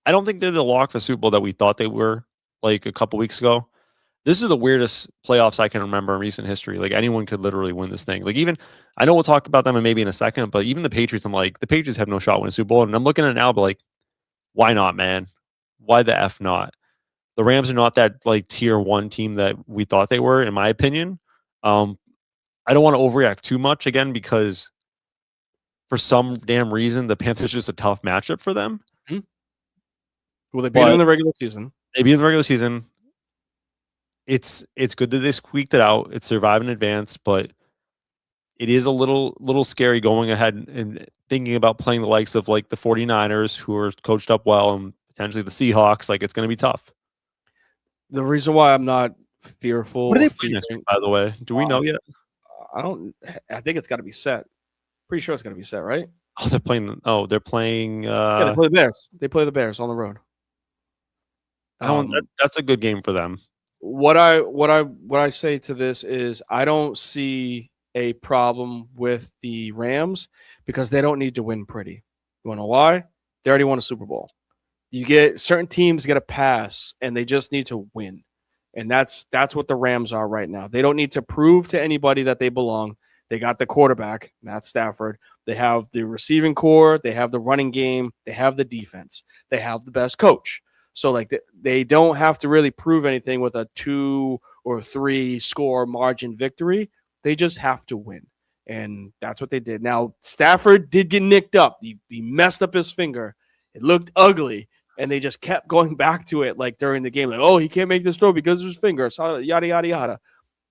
I don't think they're the lock for Super Bowl that we thought they were like a couple weeks ago. This is the weirdest playoffs I can remember in recent history. Like anyone could literally win this thing. Like even, I know we'll talk about them maybe in a second, but even the Patriots, I'm like, the Patriots have no shot to win a Super Bowl. And I'm looking at it now, but like, why not, man? Why the F not? The Rams are not that like tier 1 team that we thought they were, in my opinion. I don't want to overreact too much again because for some damn reason, the Panthers are just a tough matchup for them. Mm-hmm. Well, they beat them in the regular season. They beat in the regular season. It's good that they squeaked it out. It's survived in advance, but it is a little scary going ahead and thinking about playing the likes of like the 49ers, who are coached up well, and potentially the Seahawks. Like it's going to be tough. The reason why I'm not fearful. What are they playing next week, by the way? Do we know yet? I think it's got to be set. Pretty sure it's going to be set, right? Oh, they're playing. Yeah, they play the Bears. They play the Bears on the road. That's a good game for them. What I say to this is I don't see a problem with the Rams because they don't need to win pretty. You want to know why? They already won a Super Bowl. You get certain teams get a pass and they just need to win. And that's what the Rams are right now. They don't need to prove to anybody that they belong. They got the quarterback, Matt Stafford. They have the receiving core. They have the running game. They have the defense. They have the best coach. So like they don't have to really prove anything with a 2 or 3 score margin victory. They just have to win. And that's what they did. Now, Stafford did get nicked up. He messed up his finger. It looked ugly. And they just kept going back to it like during the game. Like, oh, he can't make this throw because of his finger. So yada, yada, yada.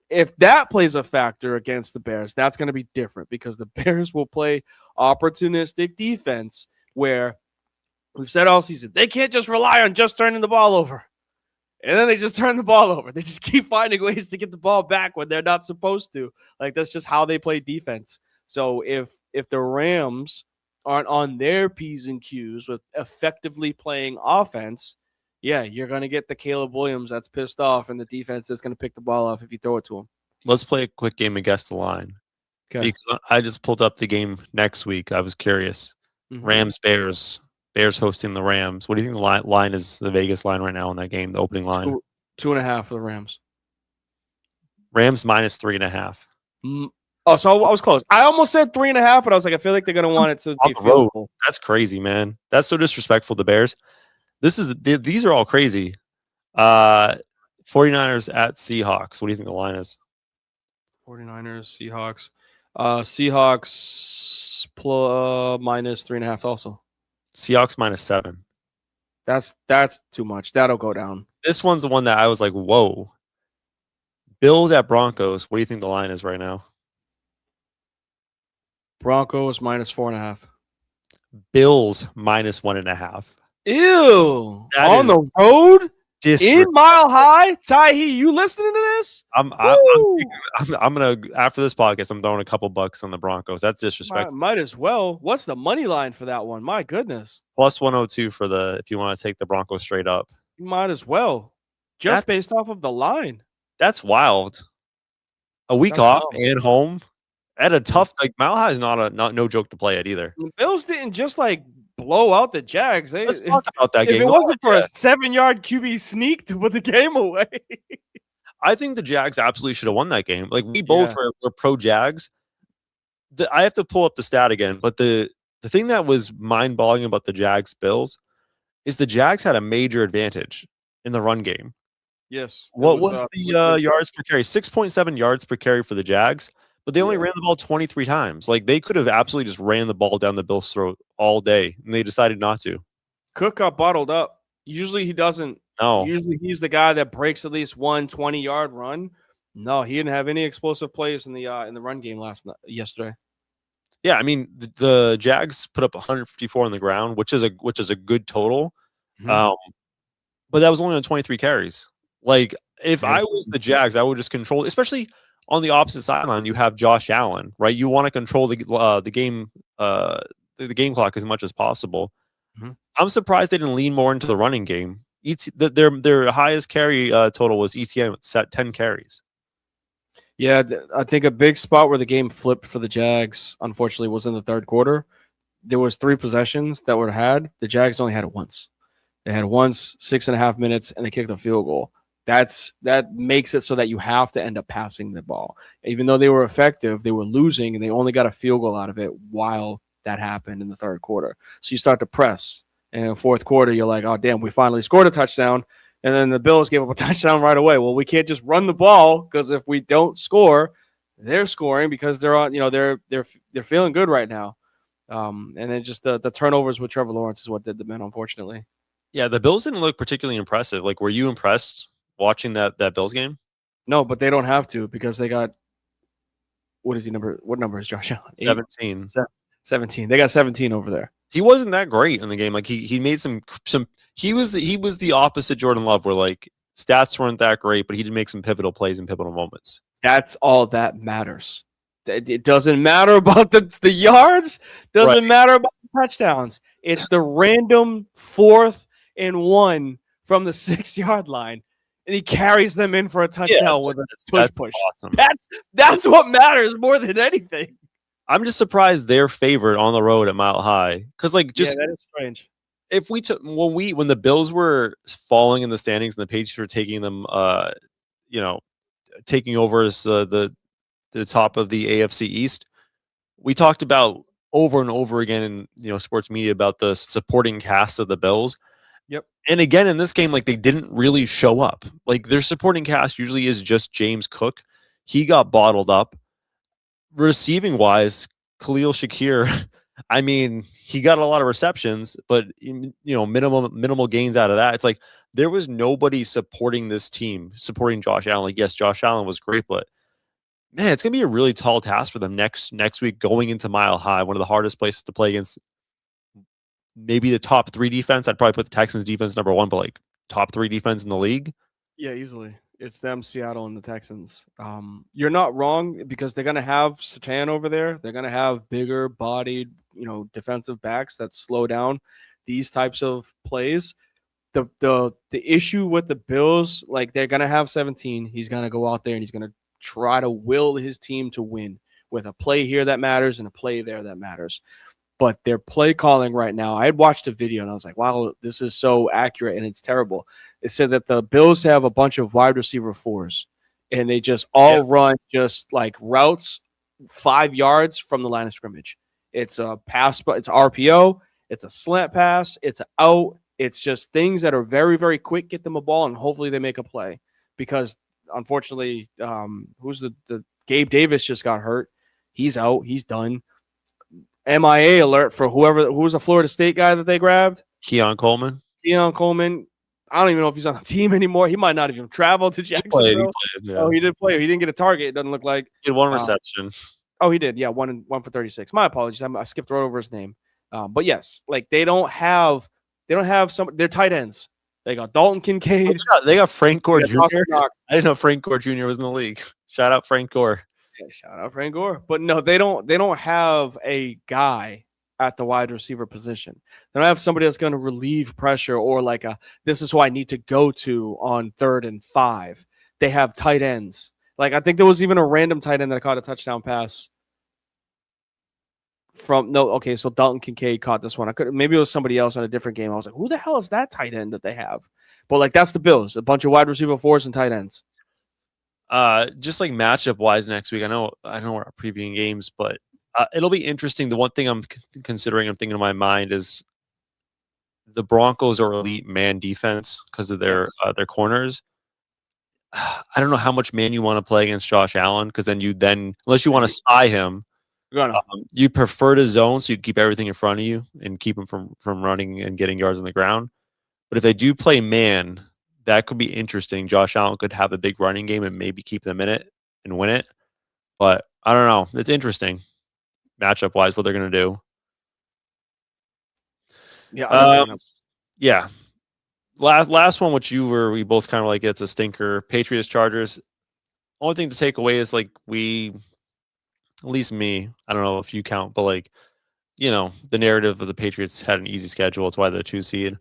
If that plays a factor against the Bears, that's going to be different because the Bears will play opportunistic defense where we've said all season, they can't just rely on just turning the ball over. And then they just turn the ball over. They just keep finding ways to get the ball back when they're not supposed to. Like, that's just how they play defense. So if the Rams aren't on their P's and Q's with effectively playing offense, yeah, you're going to get the Caleb Williams that's pissed off and the defense that's going to pick the ball off if you throw it to him. Let's play a quick game and guess the line. Okay. Because I just pulled up the game next week. I was curious. Mm-hmm. Rams-Bears. Bears hosting the Rams. What do you think the line is, the Vegas line right now in that game, the opening line? 2.5 for the Rams. Rams minus 3.5. Oh, so I was close. I almost said 3.5, but I was like, I feel like they're going to want it to be fieldable. That's crazy, man. That's so disrespectful to the Bears. These are all crazy. 49ers at Seahawks. What do you think the line is? 49ers, Seahawks. Seahawks minus 3.5 also. Seahawks -7. That's too much. That'll go down. This one's the one that I was like, whoa. Bills at Broncos. What do you think the line is right now? Broncos -4.5. Bills -1.5. Ew. That On is the road? In disrespect. Mile High? Taihi, you listening to this? I'm gonna, after this podcast, I'm throwing a couple bucks on the Broncos. That's disrespectful. Might as well. What's the money line for that one? My goodness. Plus 102 for if you want to take the Broncos straight up. You might as well. Just based off of the line. That's wild. A week That's off wild. and home at a tough, like, Mile High is not no joke to play at either. The Bills didn't just like blow out the Jags. Let's talk about that game. If it wasn't for a 7-yard QB sneak to put the game away. I think the Jags absolutely should have won that game. Like, we both were pro Jags. I have to pull up the stat again, but the thing that was mind-boggling about the Jags Bills is the Jags had a major advantage in the run game. Yes. What was the yards per carry? 6.7 yards per carry for the Jags, but they only ran the ball 23 times. Like, they could have absolutely just ran the ball down the Bills' throat all day, and they decided not to. Cook got bottled up. Usually he doesn't. No. Usually he's the guy that breaks at least one 20-yard run. No, he didn't have any explosive plays in the run game yesterday. Yeah, I mean, the Jags put up 154 on the ground, which is a good total. Mm-hmm. But that was only on 23 carries. Like, if I was the Jags, I would just control, especially on the opposite sideline. You have Josh Allen, right? You want to control the game clock as much as possible. Mm-hmm. I'm surprised they didn't lean more into the running game. Their highest carry total was ETN at 10 carries. Yeah, I think a big spot where the game flipped for the Jags, unfortunately, was in the third quarter. There was 3 possessions that were had. The Jags only had it once. They had once, 6.5 minutes, and they kicked a field goal. That makes it so that you have to end up passing the ball. Even though they were effective, they were losing, and they only got a field goal out of it while that happened in the third quarter. So you start to press. And in the fourth quarter, you're like, oh, damn, we finally scored a touchdown. And then the Bills gave up a touchdown right away. Well, we can't just run the ball because if we don't score, they're scoring because they're on. They're feeling good right now. And then just the turnovers with Trevor Lawrence is what did them in, unfortunately. Yeah, the Bills didn't look particularly impressive. Like, were you impressed watching that Bills game? No, but they don't have to because they got what number is Josh Allen? 17. 17. They got 17 over there. He wasn't that great in the game. Like, he made some he was the opposite Jordan Love, where like stats weren't that great, but he did make some pivotal plays in pivotal moments. That's all that matters. It doesn't matter about the yards, doesn't matter about the touchdowns. It's the random 4th and 1 from the 6-yard line, and he carries them in for a touchdown with a push. Awesome. That's what matters more than anything. I'm just surprised they're favored on the road at Mile High, because that is strange. If we took when the Bills were falling in the standings and the Patriots were taking them, taking over as the top of the AFC East, we talked about over and over again in sports media about the supporting cast of the Bills. Yep. And again in this game, like, they didn't really show up. Like, their supporting cast usually is just James Cook. He got bottled up. Receiving wise, Khalil Shakir, I mean, he got a lot of receptions, but minimal gains out of that. It's like there was nobody supporting this team, supporting Josh Allen. Like, yes, Josh Allen was great, but man, it's gonna be a really tall task for them next week going into Mile High, one of the hardest places to play against. Maybe the top 3 defense. I'd probably put the Texans defense number 1, but like top 3 defense in the league. Yeah, easily. It's them, Seattle, and the Texans. You're not wrong because they're going to have Satan over there. They're going to have bigger bodied, defensive backs that slow down these types of plays. The issue with the Bills, like, they're going to have 17. He's going to go out there and he's going to try to will his team to win with a play here that matters and a play there that matters. But their play calling right now, I had watched a video and I was like, wow, this is so accurate and it's terrible. It said that the Bills have a bunch of wide receiver 4s and they just all run just like routes 5 yards from the line of scrimmage. It's a pass, but it's RPO. It's a slant pass. It's an out. It's just things that are very, very quick. Get them a ball and hopefully they make a play because unfortunately, who's the Gabe Davis just got hurt. He's out. He's done. MIA alert for who was a Florida State guy that they grabbed. Keon Coleman. Keon Coleman. I don't even know if he's on the team anymore. He might not even travel to Jacksonville. He played, yeah. Oh, he did play. He didn't get a target. It doesn't look like. He had one reception. Oh, he did. Yeah, one for 36. My apologies. I skipped right over his name. But yes, like they don't have some. They're tight ends. They got Dalton Kincaid. They got Frank Gore Jr. I didn't know Frank Gore Jr. was in the league. Shout out Frank Gore. Yeah, shout out Frank Gore. But no, they don't have a guy at the wide receiver position. They don't have somebody that's going to relieve pressure or like this is who I need to go to on 3rd and 5. They have tight ends. Like I think there was even a random tight end that caught a touchdown pass so Dalton Kincaid caught this one. Maybe it was somebody else on a different game. I was like, who the hell is that tight end that they have? But like that's the Bills, a bunch of wide receiver 4s and tight ends. Just like matchup wise next week, I know we're not previewing games, but it'll be interesting. The one thing I'm thinking in my mind is the Broncos are elite man defense because of their corners. I don't know how much man you want to play against Josh Allen because then unless you want to spy him, you prefer to zone so you keep everything in front of you and keep him from running and getting yards on the ground. But if they do play man, that could be interesting. Josh Allen could have a big running game and maybe keep them in it and win it. But I don't know. It's interesting matchup wise what they're going to do. Yeah. Yeah. Last one, which we both kind of like, it's a stinker. Patriots Chargers. Only thing to take away is like at least me, I don't know if you count, but like, the narrative of the Patriots had an easy schedule. It's why they're 2 seed.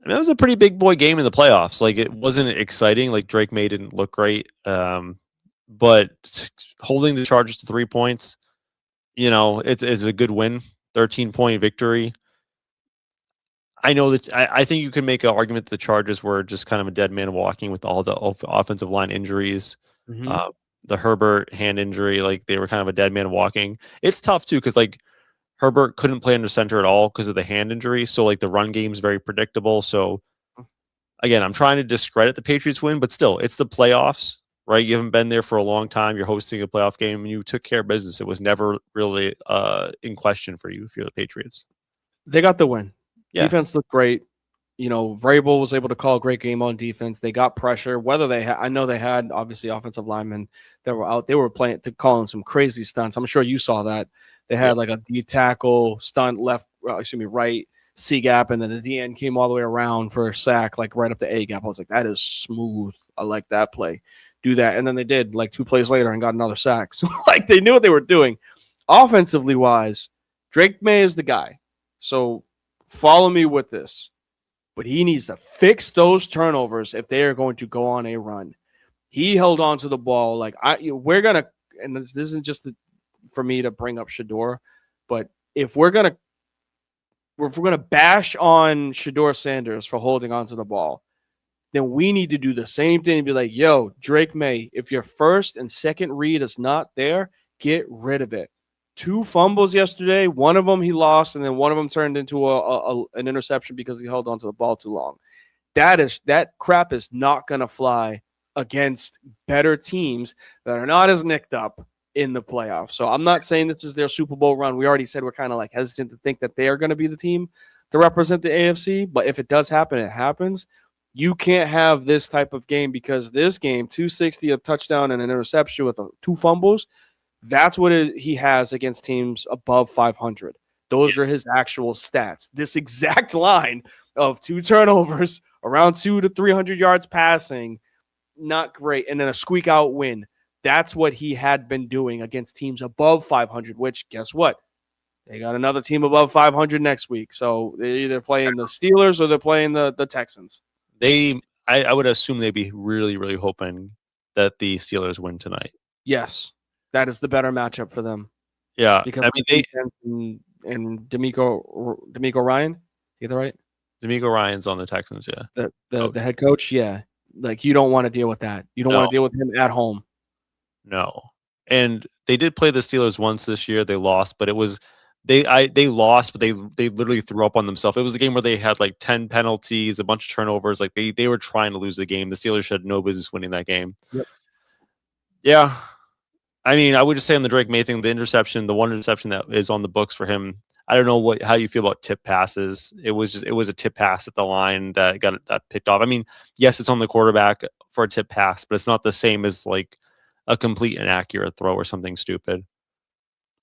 I mean, it was a pretty big boy game in the playoffs. Like it wasn't exciting. Like Drake May didn't look great. But holding the Chargers to 3 points, it's a good win. 13-point victory. I know that I think you can make an argument that the Chargers were just kind of a dead man walking with all the offensive line injuries. Mm-hmm. The Herbert hand injury, like they were kind of a dead man walking. It's tough too because like Herbert couldn't play under center at all because of the hand injury. So like the run game is very predictable. So again, I'm trying to discredit the Patriots win, but still, it's the playoffs, right? You haven't been there for a long time. You're hosting a playoff game, and you took care of business. It was never really in question for you if you're the Patriots. They got the win. Yeah. Defense looked great. Vrabel was able to call a great game on defense. They got pressure. I know they had obviously offensive linemen that were out. They were calling some crazy stunts. I'm sure you saw that. They had like a D tackle stunt right C gap, and then the DN came all the way around for a sack, like right up the A gap. I was like, that is smooth. I like that play. Do that, and then they did like 2 plays later and got another sack. So like they knew what they were doing. Offensively wise, Drake May is the guy. So follow me with this. But he needs to fix those turnovers if they are going to go on a run. He held on to the ball like we're gonna, and this isn't just for me to bring up Shedeur, but if we're gonna bash on Shedeur Sanders for holding on to the ball, then we need to do the same thing and be like, yo, Drake May, if your first and second read is not there, get rid of it. 2 fumbles yesterday. One of them he lost, and then one of them turned into an interception because he held onto the ball too long. That crap is not going to fly against better teams that are not as nicked up in the playoffs. So I'm not saying this is their Super Bowl run. We already said we're kind of like hesitant to think that they are going to be the team to represent the AFC. But if it does happen, it happens. You can't have this type of game because this game, 260, a touchdown and an interception with 2 fumbles, that's what he has against teams above 500. Those are his actual stats. This exact line of 2 turnovers, around 200 to 300 yards passing, not great, and then a squeak out win. That's what he had been doing against teams above 500, which guess what? They got another team above 500 next week. So they're either playing the Steelers or they're playing the Texans. I would assume they'd be really, really hoping that the Steelers win tonight. Yes. That is the better matchup for them. Yeah, because I mean and D'Amico Ryan, get that right? D'Amico Ryan's on the Texans, yeah. The head coach, yeah. Like you don't want to deal with that. You don't want to deal with him at home. No, and they did play the Steelers once this year. They lost, but it was they lost, but they literally threw up on themselves. It was a game where they had like 10 penalties, a bunch of turnovers. Like they were trying to lose the game. The Steelers had no business winning that game. Yep. Yeah. I mean, I would just say on the Drake May thing, the interception, the one interception that is on the books for him. I don't know how you feel about tip passes. It was a tip pass at the line that got picked off. I mean, yes, it's on the quarterback for a tip pass, but it's not the same as like a complete inaccurate throw or something stupid.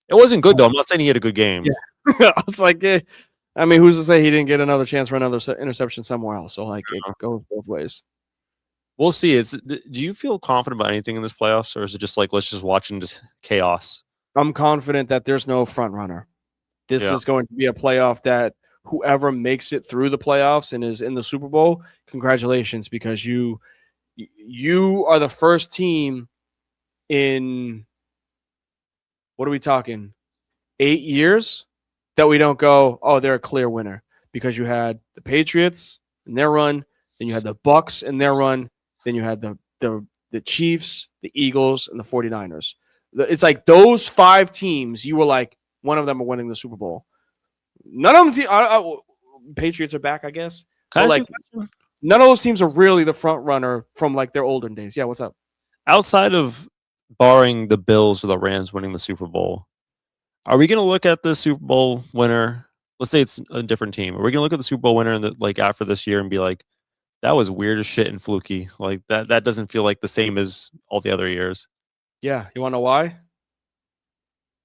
It wasn't good though. I'm not saying he had a good game. Yeah. I was like, I mean, who's to say he didn't get another chance for another interception somewhere else? So like, it goes both ways. We'll see. Do you feel confident about anything in this playoffs, or is it just like let's just watch and just chaos? I'm confident that there's no front runner. This is going to be a playoff that whoever makes it through the playoffs and is in the Super Bowl, congratulations, because you are the first team in, what are we talking, 8 years that we don't go, oh, they're a clear winner, because you had the Patriots in their run, then you had the Bucks in their run, then you had the Chiefs, the Eagles, and the 49ers. It's like those 5 teams, you were like, one of them are winning the Super Bowl. None of them, Patriots are back, I guess. But like, none of those teams are really the front runner from like their olden days. Yeah, what's up? Outside of barring the Bills or the Rams winning the Super Bowl, are we going to look at the Super Bowl winner? Let's say it's a different team. Are we going to look at the Super Bowl winner and like after this year and be like, that was weird as shit and fluky? Like that doesn't feel like the same as all the other years. Yeah, you want to know why?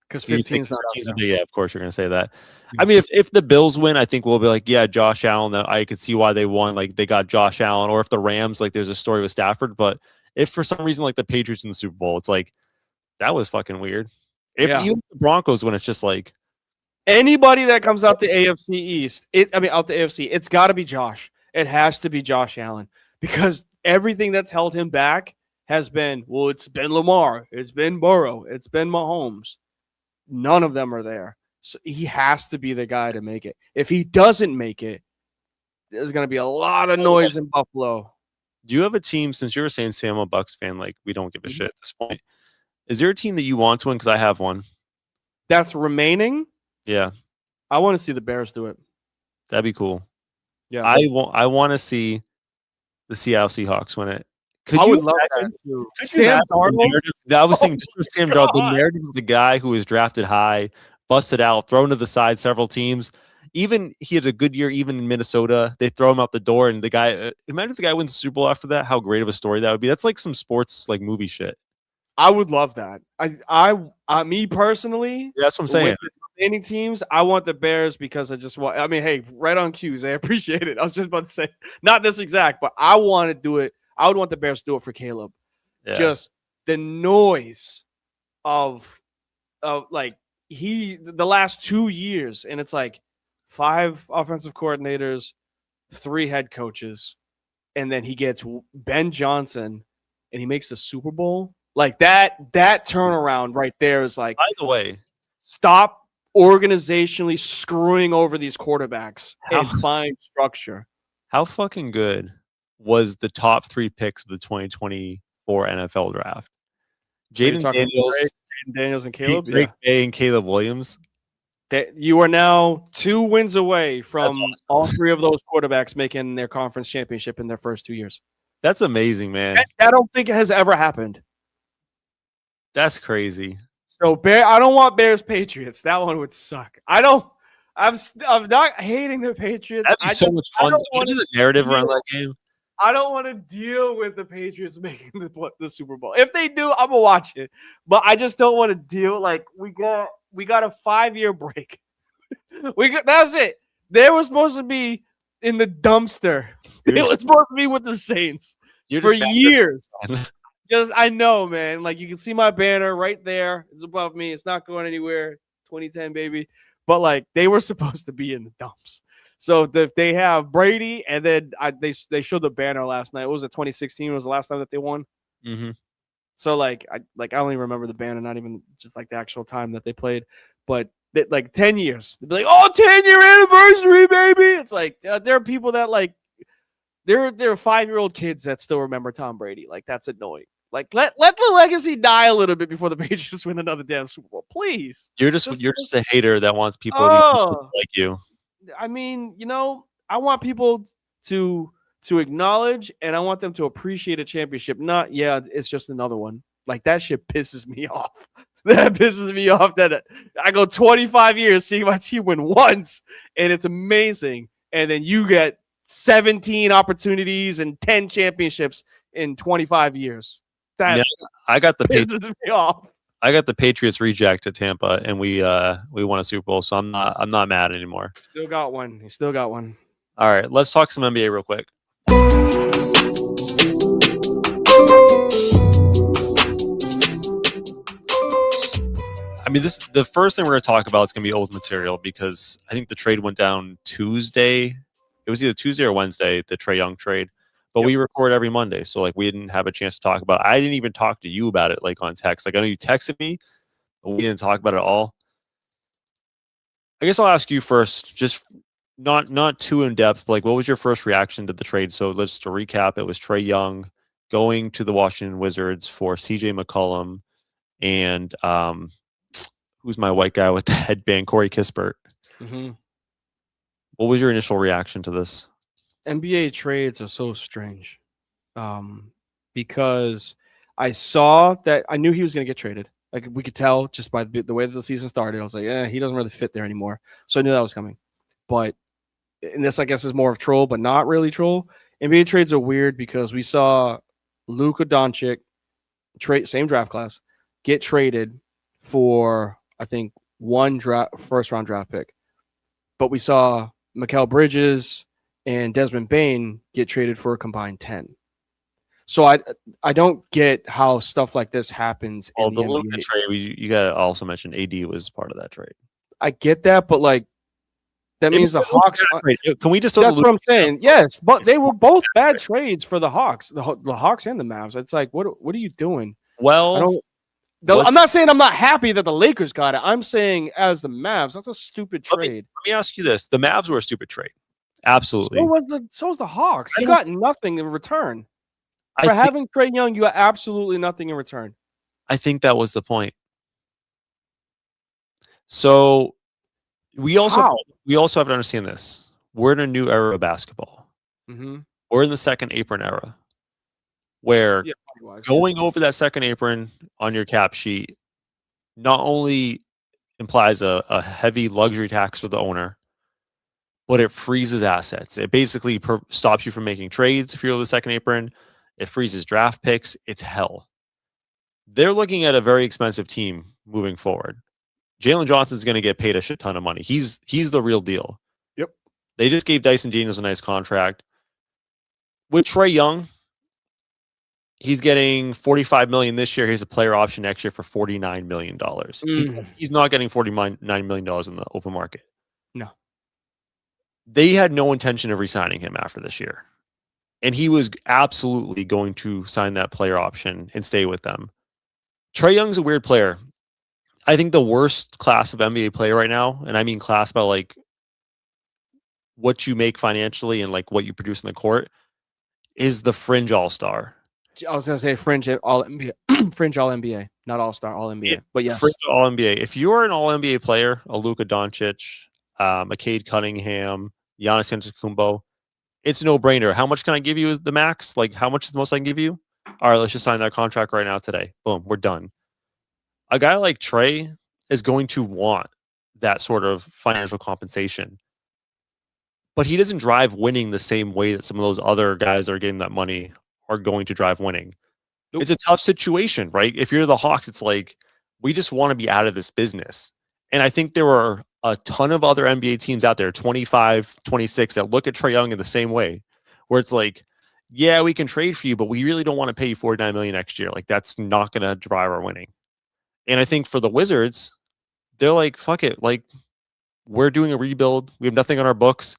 Because 15's not out there. Yeah, of course you're going to say that. I mean, if the Bills win, I think we'll be like, yeah, Josh Allen. I could see why they won. Like they got Josh Allen. Or if the Rams, like there's a story with Stafford. But if for some reason like the Patriots in the Super Bowl, it's like that was fucking weird. If even the Broncos win, it's just like anybody that comes out the AFC East, out the AFC, it's got to be Josh. It has to be Josh Allen, because everything that's held him back has been, well, it's been Lamar, it's been Burrow, it's been Mahomes. None of them are there. So he has to be the guy to make it. If he doesn't make it, there's going to be a lot of noise in Buffalo. Do you have a team, since you were saying Sam, a Bucks fan, like we don't give a shit at this point, is there a team that you want to win? Because I have one. That's remaining? Yeah. I want to see the Bears do it. That'd be cool. Yeah. I want to see the Seattle Seahawks win it. I would love that too. Sam Darnold? I was thinking just Sam Darnold, the narrative of the guy who was drafted high, busted out, thrown to the side several teams. Even he had a good year, even in Minnesota. They throw him out the door, and the guy. Imagine if the guy wins the Super Bowl after that. How great of a story that would be. That's like some sports like movie shit. I would love that. I me personally, yeah, that's what I'm saying. Any teams, I want the Bears because I just want. I mean, hey, right on cues. I appreciate it. I was just about to say, not this exact, but I want to do it. I would want the Bears to do it for Caleb. Yeah. Just the noise of like the last 2 years, and it's like 5 offensive coordinators, 3 head coaches, and then he gets Ben Johnson, and he makes the Super Bowl. Like that turnaround right there is like. By the way, stop organizationally screwing over these quarterbacks and find structure. How fucking good was the top 3 picks of the 2024 NFL draft? Jaden Daniels and Caleb, Drake May and Caleb Williams. That you are now 2 wins away from all 3 of those quarterbacks making their conference championship in their first 2 years. That's amazing, man. I don't think it has ever happened. That's crazy. So I don't want Bears Patriots. That one would suck. I'm not hating the Patriots. That'd be so much fun. Imagine the narrative around that game. I don't want to deal with the Patriots making the Super Bowl. If they do, I'm gonna watch it. But I just don't want to deal. Like we got a 5-year break. That's it. They were supposed to be in the dumpster. It was supposed to be with the Saints for years. I know, man. Like you can see my banner right there. It's above me. It's not going anywhere. 2010, baby. But like they were supposed to be in the dumps. So they have Brady, and then they showed the banner last night. What was it? 2016 was the last time that they won. Mm-hmm. So I only remember the banner, not even just like the actual time that they played. But like 10 years, they'd be like, "Oh, 10-year anniversary, baby!" It's like there are people that like there are 5-year-old kids that still remember Tom Brady. Like that's annoying. Like let the legacy die a little bit before the Patriots win another damn Super Bowl, please. You're just a hater that wants people to like you. I mean, I want people to acknowledge, and I want them to appreciate a championship. Not, it's just another one. Like that shit pisses me off. That pisses me off that I go 25 years seeing my team win once, and it's amazing. And then you get 17 opportunities and 10 championships in 25 years. That Yeah, I got the pisses me off. I got the Patriots reject at Tampa, and we won a Super Bowl, so I'm not mad anymore. Still got one. He still got one. All right, let's talk some NBA real quick. I mean, the first thing we're going to talk about is going to be old material because I think the trade went down Tuesday. It was either Tuesday or Wednesday, the Trae Young trade. But we record every Monday, so like we didn't have a chance to talk about it. I didn't even talk to you about it like on text. Like I know you texted me, but we didn't talk about it at all. I guess I'll ask you first, just not too in depth, but like what was your first reaction to the trade? So let's to recap, it was Trae Young going to the Washington Wizards for CJ McCollum and who's my white guy with the headband, Corey Kispert. Mm-hmm. What was your initial reaction to this? NBA trades are so strange because I saw that I knew he was going to get traded. Like we could tell just by the way that the season started. I was like, he doesn't really fit there anymore. So I knew that was coming. But and this, I guess, is more of troll, but not really troll. NBA trades are weird because we saw Luka Doncic, same draft class, get traded for, I think, one first-round draft pick. But we saw Mikal Bridges and Desmond Bane get traded for a combined 10. So I don't get how stuff like this happens in the Luka NBA. trade, you got to also mention AD was part of that trade. I get that, but like that means the Hawks. Can we just? That's what I'm saying. Yes, but they were both bad trades for the Hawks, the Hawks and the Mavs. It's like, what are you doing? Well, I'm not saying I'm not happy that the Lakers got it. I'm saying as the Mavs, that's a stupid trade. Let me ask you this: the Mavs were a stupid trade. Absolutely. So was the Hawks. You got nothing in return. For having Trae Young, you got absolutely nothing in return. I think that was the point. So we also have to understand this. We're in a new era of basketball. Mm-hmm. We're in the second apron era, where going over that second apron on your cap sheet not only implies a heavy luxury tax for the owner, but it freezes assets. It basically stops you from making trades if you're the second apron. It freezes draft picks. It's hell. They're looking at a very expensive team moving forward. Jalen Johnson's going to get paid a shit ton of money. He's the real deal. Yep. They just gave Dyson Daniels a nice contract. With Trae Young, he's getting $45 million this year. He's a player option next year for $49 million. He's not getting $49 million in the open market. No. They had no intention of re-signing him after this year. And he was absolutely going to sign that player option and stay with them. Trae Young's a weird player. I think the worst class of NBA player right now, and I mean class by like what you make financially and like what you produce in the court, is the fringe all-star. I was going to say fringe all-NBA, fringe all-NBA, not all-star, all-NBA. But yes. Fringe all-NBA. If you're an all-NBA player, a Luka Doncic, a Cade Cunningham, Giannis Antetokounmpo, it's a no-brainer. How much can I give you as the max? Like, how much is the most I can give you? All right, let's just sign that contract right now today. Boom, we're done. A guy like Trae is going to want that sort of financial compensation. But he doesn't drive winning the same way that some of those other guys that are getting that money are going to drive winning. Nope. It's a tough situation, right? If you're the Hawks, it's like, we just want to be out of this business. And I think there are a ton of other NBA teams out there, 25, 26, that look at Trae Young in the same way, where it's like, yeah, we can trade for you, but we really don't want to pay you $49 million next year. Like, that's not going to drive our winning. And I think for the Wizards, they're like, fuck it. Like, we're doing a rebuild. We have nothing on our books.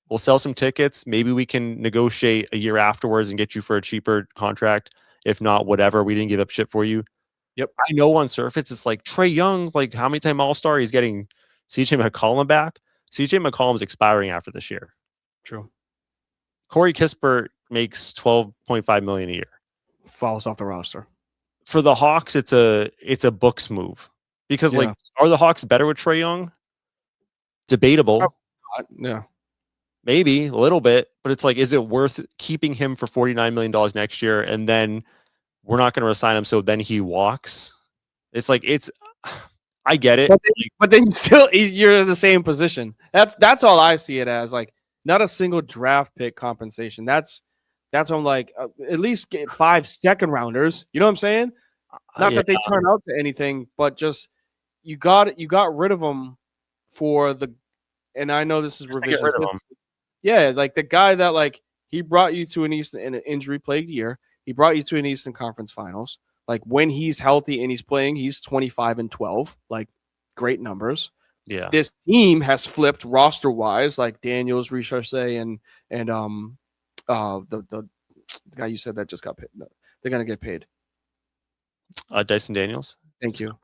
We'll sell some tickets. Maybe we can negotiate a year afterwards and get you for a cheaper contract. If not, whatever. We didn't give up shit for you. Yep. I know on surface, it's like Trae Young, like how many time All-Star? He's getting CJ McCollum back. CJ McCollum's expiring after this year. True. Corey Kispert makes $12.5 million a year. Falls off the roster. For the Hawks, it's a books move. Because like, are the Hawks better with Trae Young? Debatable. Yeah. Maybe a little bit, but it's like, is it worth keeping him for $49 million next year and then we're not going to resign him. So then he walks. It's like, I get it. But then you're in the same position. That's all I see it as. Like, not a single draft pick compensation. That's what I'm like, at least get 5 second rounders. You know what I'm saying? Not that they turn out to anything, but just you got rid of them for the. And I know this is revision. Yeah, like the guy that like he brought you to an injury plagued year. He brought you to an Eastern Conference Finals. Like when he's healthy and he's playing, he's 25-12. Like great numbers. Yeah. This team has flipped roster wise, like Daniels, Richardson, and the guy you said that just got paid. No, they're gonna get paid. Dyson Daniels. Thank you.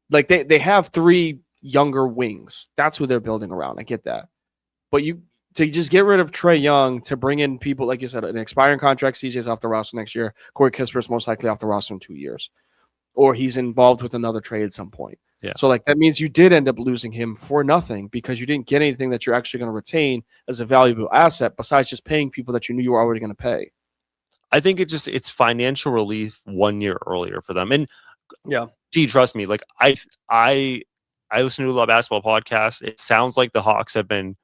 Like they have 3 younger wings. That's who they're building around. I get that, but to just get rid of Trae Young to bring in people like you said, an expiring contract. CJ's off the roster next year. Corey Kisper's most likely off the roster in 2 years, or he's involved with another trade at some point. Yeah. So like that means you did end up losing him for nothing because you didn't get anything that you're actually going to retain as a valuable asset besides just paying people that you knew you were already going to pay. I think it's financial relief 1 year earlier for them. And yeah, trust me, like I listen to a lot of basketball podcasts. It sounds like the Hawks have been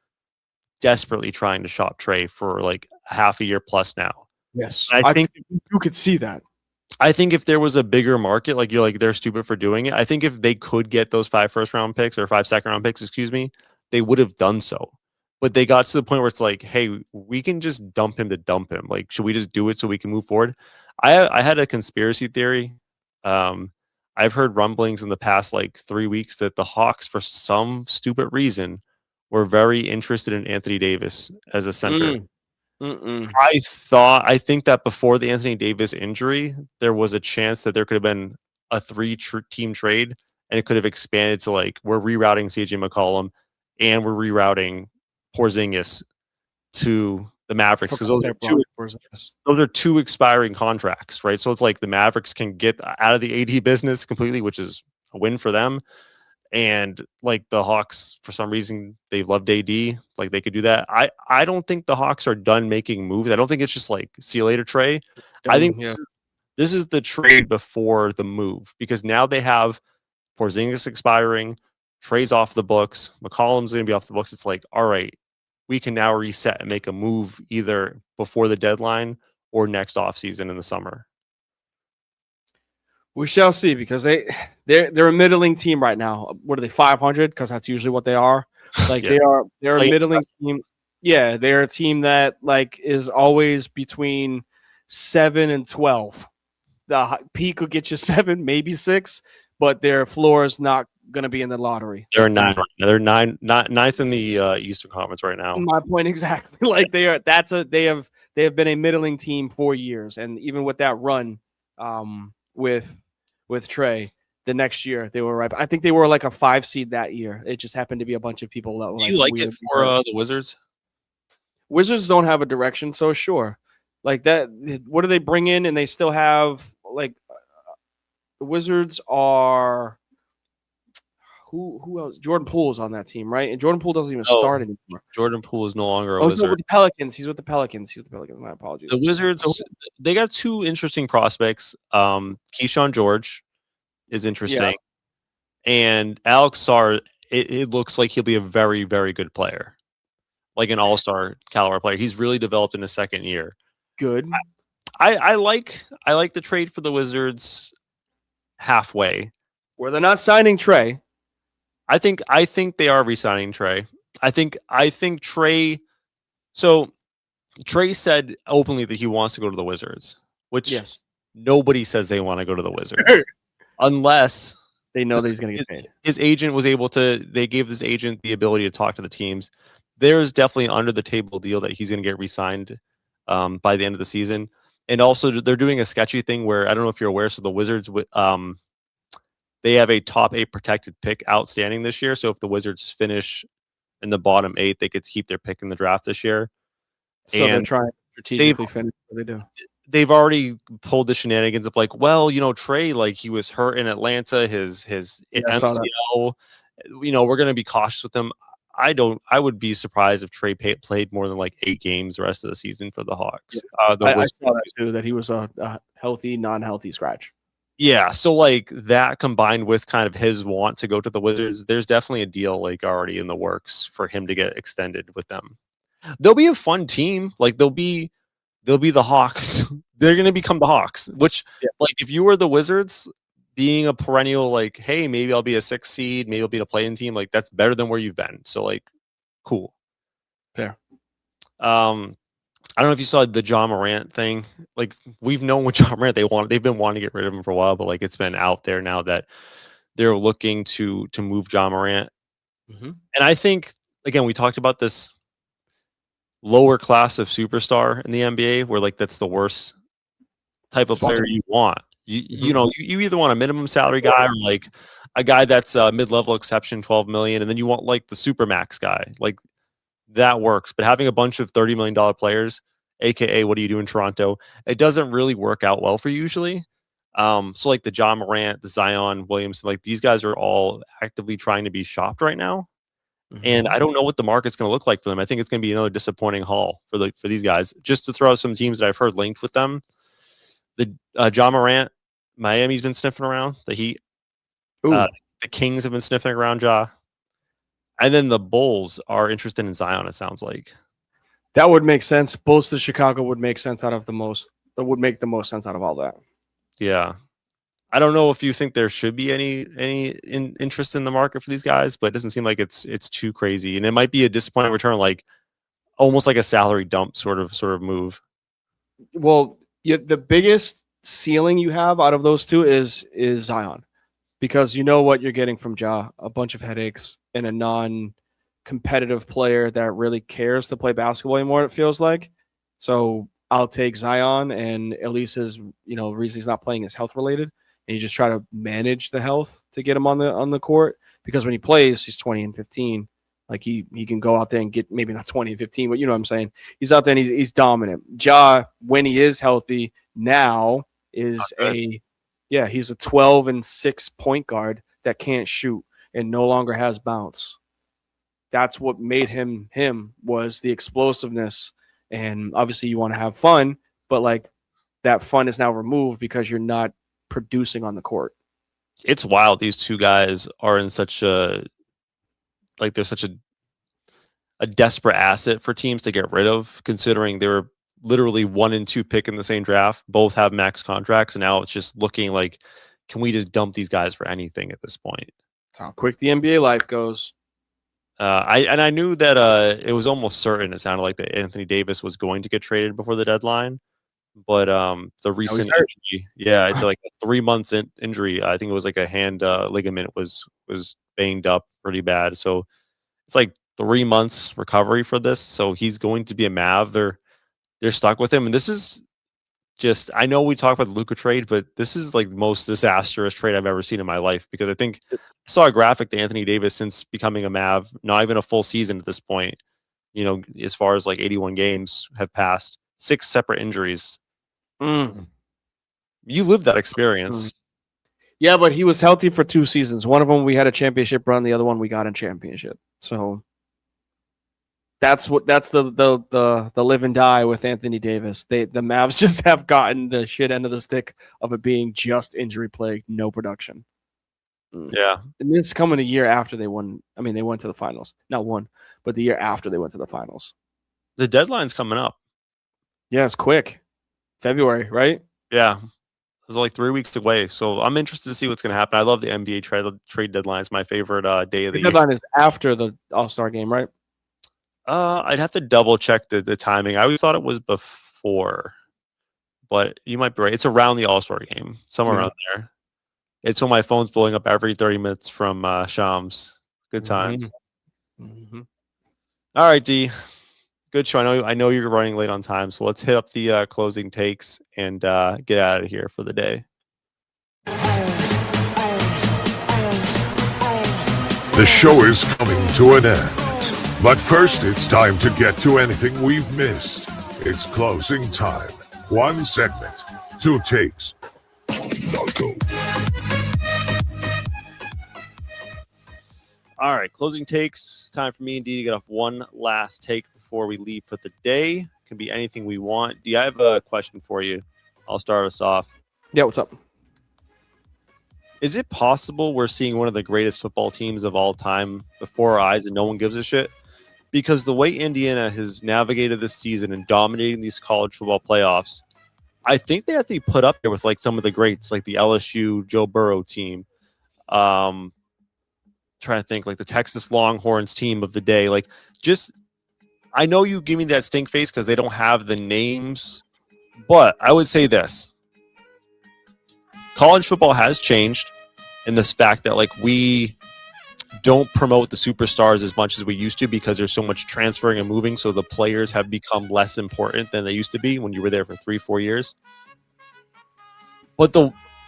desperately trying to shop Trae for like half a year plus now. Yes. I think you could see that. I think if there was a bigger market, like you're like, they're stupid for doing it. I think if they could get those 5 first-round picks or 5 second-round picks, they would have done so. But they got to the point where it's like, hey, we can just dump him. Like, should we just do it so we can move forward? I had a conspiracy theory. I've heard rumblings in the past like 3 weeks that the Hawks, for some stupid reason, were very interested in Anthony Davis as a center. I think that before the Anthony Davis injury, there was a chance that there could have been a 3-team trade, and it could have expanded to like we're rerouting CJ McCollum and we're rerouting Porzingis to the Mavericks because those are 2 expiring contracts, right? So it's like the Mavericks can get out of the AD business completely, which is a win for them. And like the Hawks, for some reason, they loved AD. Like they could do that. I don't think the Hawks are done making moves. I don't think it's just like see you later, Trae. I think this is the trade before the move because now they have Porzingis expiring, Trae's off the books, McCollum's going to be off the books. It's like, all right, we can now reset and make a move either before the deadline or next offseason in the summer. We shall see because they're a middling team right now. What are they, 500? Because that's usually what they are. Like they're a middling team. Yeah, they're a team that like is always between 7 and 12. The peak could get you 7, maybe 6, but their floor is not going to be in the lottery. They're 9. They're ninth in the Eastern Conference right now. My point exactly. Like they are. They have been a middling team for years, and even with that run, with Trae, the next year they were right. I think they were like a 5 seed that year. It just happened to be a bunch of people that were. Do you like it for the Wizards? Wizards don't have a direction, so sure. Like that, what do they bring in? And they still have like the Wizards are who else? Jordan Poole is on that team, right? And Jordan Poole doesn't even start anymore. Jordan Poole is no longer a Wizard. No, with the Pelicans. He's with the Pelicans. My apologies. The Wizards, they got 2 interesting prospects. Keyshawn George is interesting. Yeah. And Alex Sarr, it looks like he'll be a very, very good player. Like an all-star caliber player. He's really developed in his second year. Good. I like the trade for the Wizards halfway. Where they're not signing Trae. I think they are re-signing Trae. I think Trae. So Trae said openly that he wants to go to the Wizards, which nobody says they want to go to the Wizards unless they know that he's going to get paid. His agent was able to. They gave his agent the ability to talk to the teams. There's definitely an under the table deal that he's going to get re-signed by the end of the season. And also they're doing a sketchy thing where I don't know if you're aware. So the Wizards they have a top 8 protected pick outstanding this year. So if the Wizards finish in the bottom 8, they could keep their pick in the draft this year. So they're trying to strategically finish what they do. They've already pulled the shenanigans of like, well, Trae, like he was hurt in Atlanta, his MCL, we're going to be cautious with him. I would be surprised if Trae played more than like 8 games the rest of the season for the Hawks. I saw that too, that he was healthy, non-healthy scratch. Yeah, so like that combined with kind of his want to go to the Wizards, there's definitely a deal like already in the works for him to get extended with them. They'll be a fun team. Like they'll be the Hawks. They're going to become the Hawks, which like if you were the Wizards being a perennial like, hey, maybe I'll be a 6th seed, maybe I'll be in a play-in team, like that's better than where you've been. So like cool. Fair. I don't know if you saw the John Morant thing. Like we've known with John Morant, they've been wanting to get rid of him for a while, but like it's been out there now that they're looking to move John Morant. And I think again, we talked about this lower class of superstar in the NBA, where like that's the worst type of player you want. You know, you either want a minimum salary guy or like a guy that's a mid-level exception, 12 million, and then you want like the supermax guy. Like that works, but having a bunch of $30 million players, aka what do you do in Toronto, it doesn't really work out well for you usually. So like the John Morant, the Zion Williamson, like these guys are all actively trying to be shopped right now. And I don't know what the market's going to look like for them. I think it's going to be another disappointing haul for these guys. Just to throw out some teams that I've heard linked with them, the John Morant, Miami's been sniffing around. The Heat, the Kings have been sniffing around Ja. And then the Bulls are interested in Zion, it sounds like. That would make sense. Bulls to Chicago would make sense out of the most. That would make the most sense out of all that. Yeah. I don't know if you think there should be any interest in the market for these guys, but it doesn't seem like it's too crazy. And it might be a disappointing return, like almost like a salary dump sort of move. Well, the biggest ceiling you have out of those two is Zion, because you know what you're getting from Ja, a bunch of headaches and a non-competitive player that really cares to play basketball anymore, it feels like. So I'll take Zion, and at least his, reason he's not playing is health related, and you just try to manage the health to get him on the court, because when he plays, he's 20 and 15. Like he can go out there and get, maybe not 20 and 15, but you know what I'm saying? He's out there and he's dominant. Ja, when he is healthy now, is he's a 12 and 6 point guard that can't shoot and no longer has bounce. That's what made him was the explosiveness. And obviously you want to have fun, but like that fun is now removed because you're not producing on the court. It's wild. These two guys are in such they're such a desperate asset for teams to get rid of, considering they were literally 1 and 2 pick in the same draft. Both have max contracts, and now it's just looking like, can we just dump these guys for anything at this point? That's how quick the NBA life goes. I knew that it was almost certain. It sounded like that Anthony Davis was going to get traded before the deadline, but the recent injury, it's like a 3 months injury. I think it was like a hand ligament was banged up pretty bad. So it's like 3 months recovery for this. So he's going to be a Mav. They're stuck with him, and this is just, I know we talk about the Luka trade, but this is like the most disastrous trade I've ever seen in my life, because I think I saw a graphic to Anthony Davis since becoming a Mav, not even a full season at this point, as far as like 81 games have passed, 6 separate injuries. You lived that experience. Yeah, but he was healthy for 2 seasons. One of them we had a championship run, the other one we got a championship. So that's the live and die with Anthony Davis. The Mavs just have gotten the shit end of the stick of it being just injury plagued, no production. Yeah. And this coming a year after they won. I mean, they went to the finals. Not one, but the year after they went to the finals. The deadline's coming up. Yeah, it's quick. February, right? Yeah. It's like 3 weeks away. So I'm interested to see what's going to happen. I love the NBA trade deadline. It's my favorite day of the year. Deadline is after the All-Star game, right? I'd have to double check the timing. I always thought it was before, but you might be right. It's around the All-Star game, somewhere around there. It's when my phone's blowing up every 30 minutes from Shams. Good times. All right, D. Good show. I know you're running late on time, so let's hit up the closing takes and get out of here for the day. The show is coming to an end. But first, it's time to get to anything we've missed. It's closing time. 1 segment, 2 takes. Now go. All right, closing takes. It's time for me and D to get off one last take before we leave for the day. It can be anything we want. D, I have a question for you. I'll start us off. Yeah, what's up? Is it possible we're seeing one of the greatest football teams of all time before our eyes and no one gives a shit? Because the way Indiana has navigated this season and dominating these college football playoffs, I think they have to be put up there with like some of the greats, like the LSU Joe Burrow team. Trying to think like the Texas Longhorns team of the day. Like, just, I know you give me that stink face because they don't have the names, but I would say this. College football has changed in this fact that like we don't promote the superstars as much as we used to because there's so much transferring and moving. So the players have become less important than they used to be when you were there for 3-4 years. But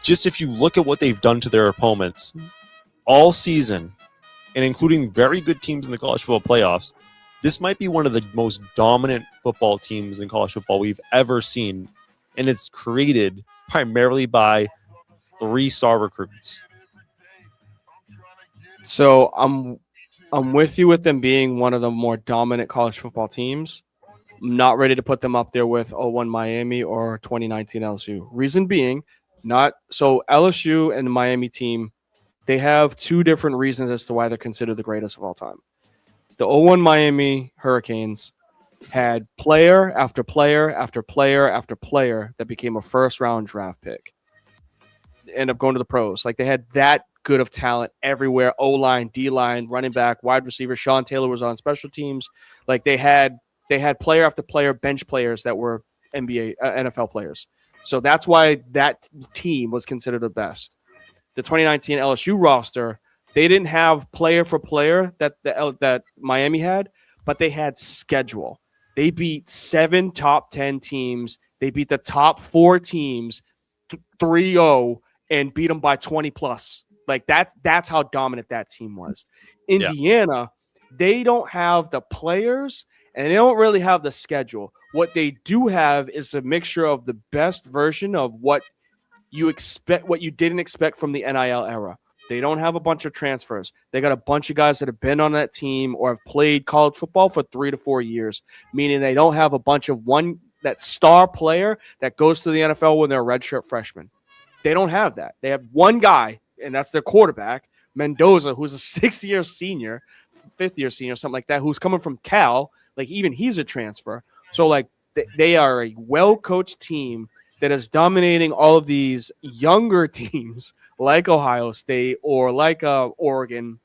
just if you look at what they've done to their opponents all season, and including very good teams in the college football playoffs, this might be one of the most dominant football teams in college football we've ever seen. And it's created primarily by 3-star recruits. So I'm with you with them being one of the more dominant college football teams. I'm not ready to put them up there with 01 Miami or 2019 LSU. Reason being, LSU and the Miami team, they have two different reasons as to why they're considered the greatest of all time. The 01 Miami Hurricanes had player after player after player after player that became a first-round draft pick. End up going to the pros. Like, they had that good of talent everywhere. O-line, D-line, running back, wide receiver. Sean Taylor was on special teams. Like, they had player after player, bench players that were NFL players. So that's why that team was considered the best. The 2019 LSU roster, they didn't have player for player that Miami had, but they had schedule. They beat 7 top 10 teams. They beat the top 4 teams 3-0 and beat them by 20 plus. Like, that's how dominant that team was. Indiana, they don't have the players and they don't really have the schedule. What they do have is a mixture of the best version of what you expect, what you didn't expect from the NIL era. They don't have a bunch of transfers. They got a bunch of guys that have been on that team or have played college football for 3 to 4 years, meaning they don't have a bunch of that star player that goes to the NFL when they're a redshirt freshman. They don't have that. They have one guy, and that's their quarterback, Mendoza, who's a 6-year senior, 5th-year senior, something like that, who's coming from Cal. Like, even he's a transfer. So, like, they are a well-coached team that is dominating all of these younger teams like Ohio State or like Oregon,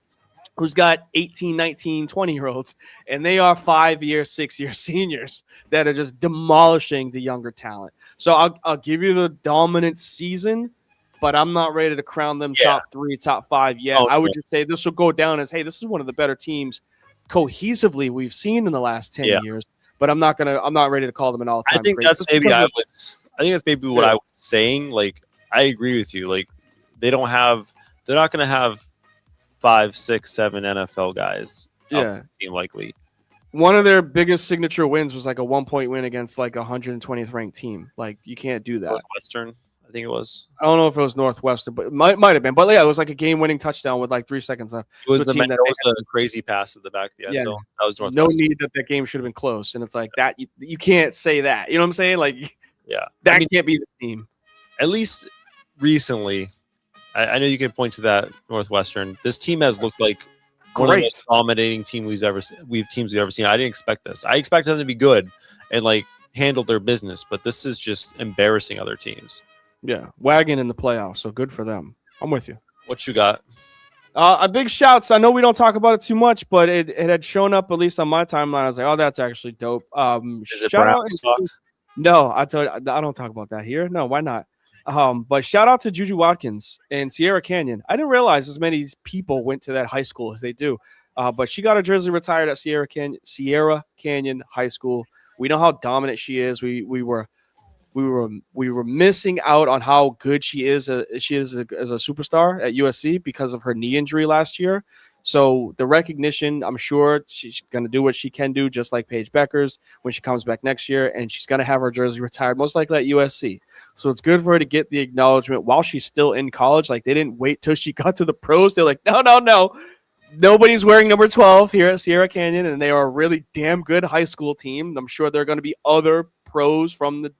who's got 18, 19, 20-year-olds, and they are 5-year, 6-year seniors that are just demolishing the younger talent. So I'll give you the dominant season, but I'm not ready to crown them top 3, top 5 yet. I would just say this will go down as, hey, this is one of the better teams cohesively we've seen in the last 10 years. But I'm not ready to call them an all-time. I think great. that's maybe what I was saying. Like, I agree with you. Like, they're not going to have 5, 6, 7 NFL guys. Team likely. One of their biggest signature wins was like a 1-point win against like a 120th ranked team. Like, you can't do that. Northwestern, I think it was. I don't know if it was Northwestern, but it might have been. But yeah, it was like a game-winning touchdown with like 3 seconds left. It was a crazy pass at the back of the end zone. That was Northwestern. No need that game should have been close, and it's like that. You can't say that. You know what I'm saying? Like, that can't be the team. At least recently, I know you can point to that Northwestern. This team has looked like one of the most dominating teams we've ever seen. I didn't expect this. I expected them to be good and like handle their business, but this is just embarrassing other teams. Yeah, wagon in the playoffs, so good for them. I'm with you. What you got? A big shouts. I know we don't talk about it too much, but it had shown up at least on my timeline. I was like, oh, that's actually dope. Is it Brown stock? No, I don't talk about that here. No, why not? But shout out to Juju Watkins and Sierra Canyon. I didn't realize as many people went to that high school as they do. But she got her jersey retired at Sierra Canyon High School. We know how dominant she is. We were missing out on how good she is as a superstar at USC because of her knee injury last year. So the recognition, I'm sure she's going to do what she can do, just like Paige Beckers when she comes back next year, and she's going to have her jersey retired, most likely at USC. So it's good for her to get the acknowledgement while she's still in college. Like, they didn't wait till she got to the pros. They're like, no. Nobody's wearing number 12 here at Sierra Canyon, and they are a really damn good high school team. I'm sure there are going to be other pros from the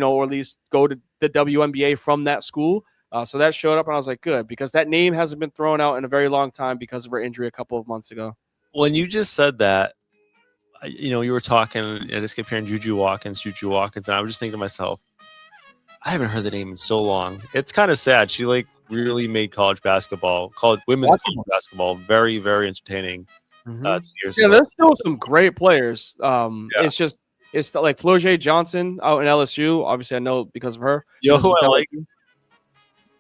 or at least go to the WNBA from that school. So that showed up, and I was like, good, because that name hasn't been thrown out in a very long time because of her injury a couple of months ago. When you just said that, you were talking, I just kept hearing Juju Watkins, and I was just thinking to myself, I haven't heard the name in so long. It's kind of sad. She really made women's college basketball very, very entertaining. 2 years ago. There's still some great players. It's like Flau'jae Johnson out in LSU. Obviously, I know because of her. Who I like?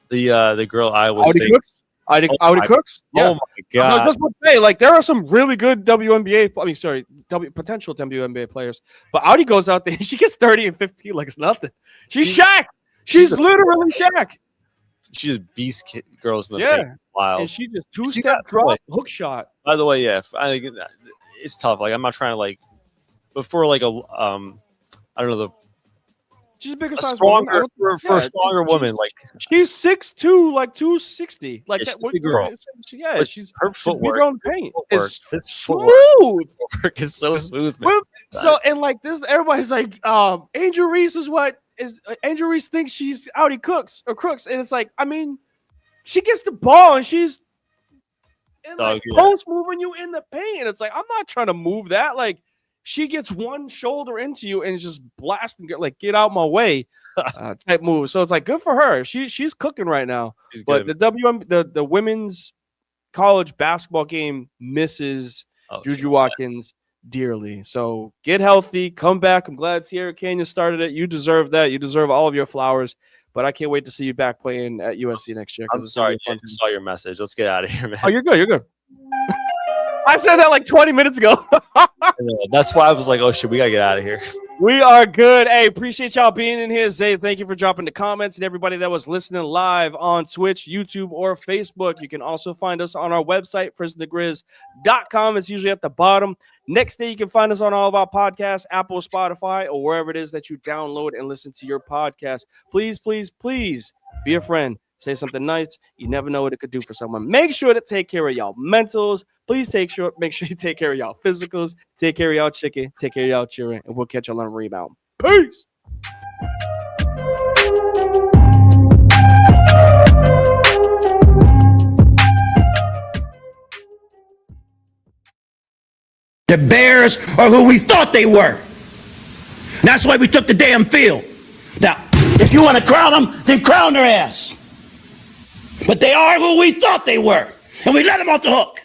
The girl Iowa State. Cooks? Audi Cooks? Yeah. Oh my God. I was just about to say, there are some really good potential WNBA players. But Audi goes out there and she gets 30 and 15 like it's nothing. She's Shaq. She's literally Shaq. She just beast girls in the paint. Wild. And she just two-step drop, hook shot. By the way, it's tough. I'm not trying to but for I don't know, she's a bigger size stronger woman. For a stronger woman, she's 6'2", 260. She's a big girl. She's her footwork. On paint. It's smooth. Footwork is so smooth. Man. This, everybody's like, Angel Reese Angel Reese thinks she's Audi Cooks, and it's like, I mean, she gets the ball and she's post moving you in the paint. And it's like, I'm not trying to move that. She gets one shoulder into you and just blasting, get out my way type move. So it's good for her. She's cooking right now. But the women's college basketball game misses Juju Watkins dearly. So get healthy, come back. I'm glad Sierra Canyon started it. You deserve that. You deserve all of your flowers. But I can't wait to see you back playing at USC next year. I'm sorry, I saw your message. Let's get out of here, man. Oh, you're good. You're good. I said that 20 minutes ago. That's why I was like, oh, shit, we got to get out of here. We are good. Hey, appreciate y'all being in here. Zay, thank you for dropping the comments, and everybody that was listening live on Twitch, YouTube, or Facebook. You can also find us on our website, frizzandthegrizz.com. It's usually at the bottom. Next day, you can find us on all of our podcasts, Apple, Spotify, or wherever it is that you download and listen to your podcast. Please, please, please be a friend. Say something nice. You never know what it could do for someone. Make sure to take care of y'all mentals. Please make sure you take care of y'all physicals. Take care of y'all chicken. Take care of y'all children. And we'll catch y'all on a rebound. Peace. The Bears are who we thought they were. That's why we took the damn field. Now, if you want to crown them, then crown their ass. But they are who we thought they were. And we let them off the hook.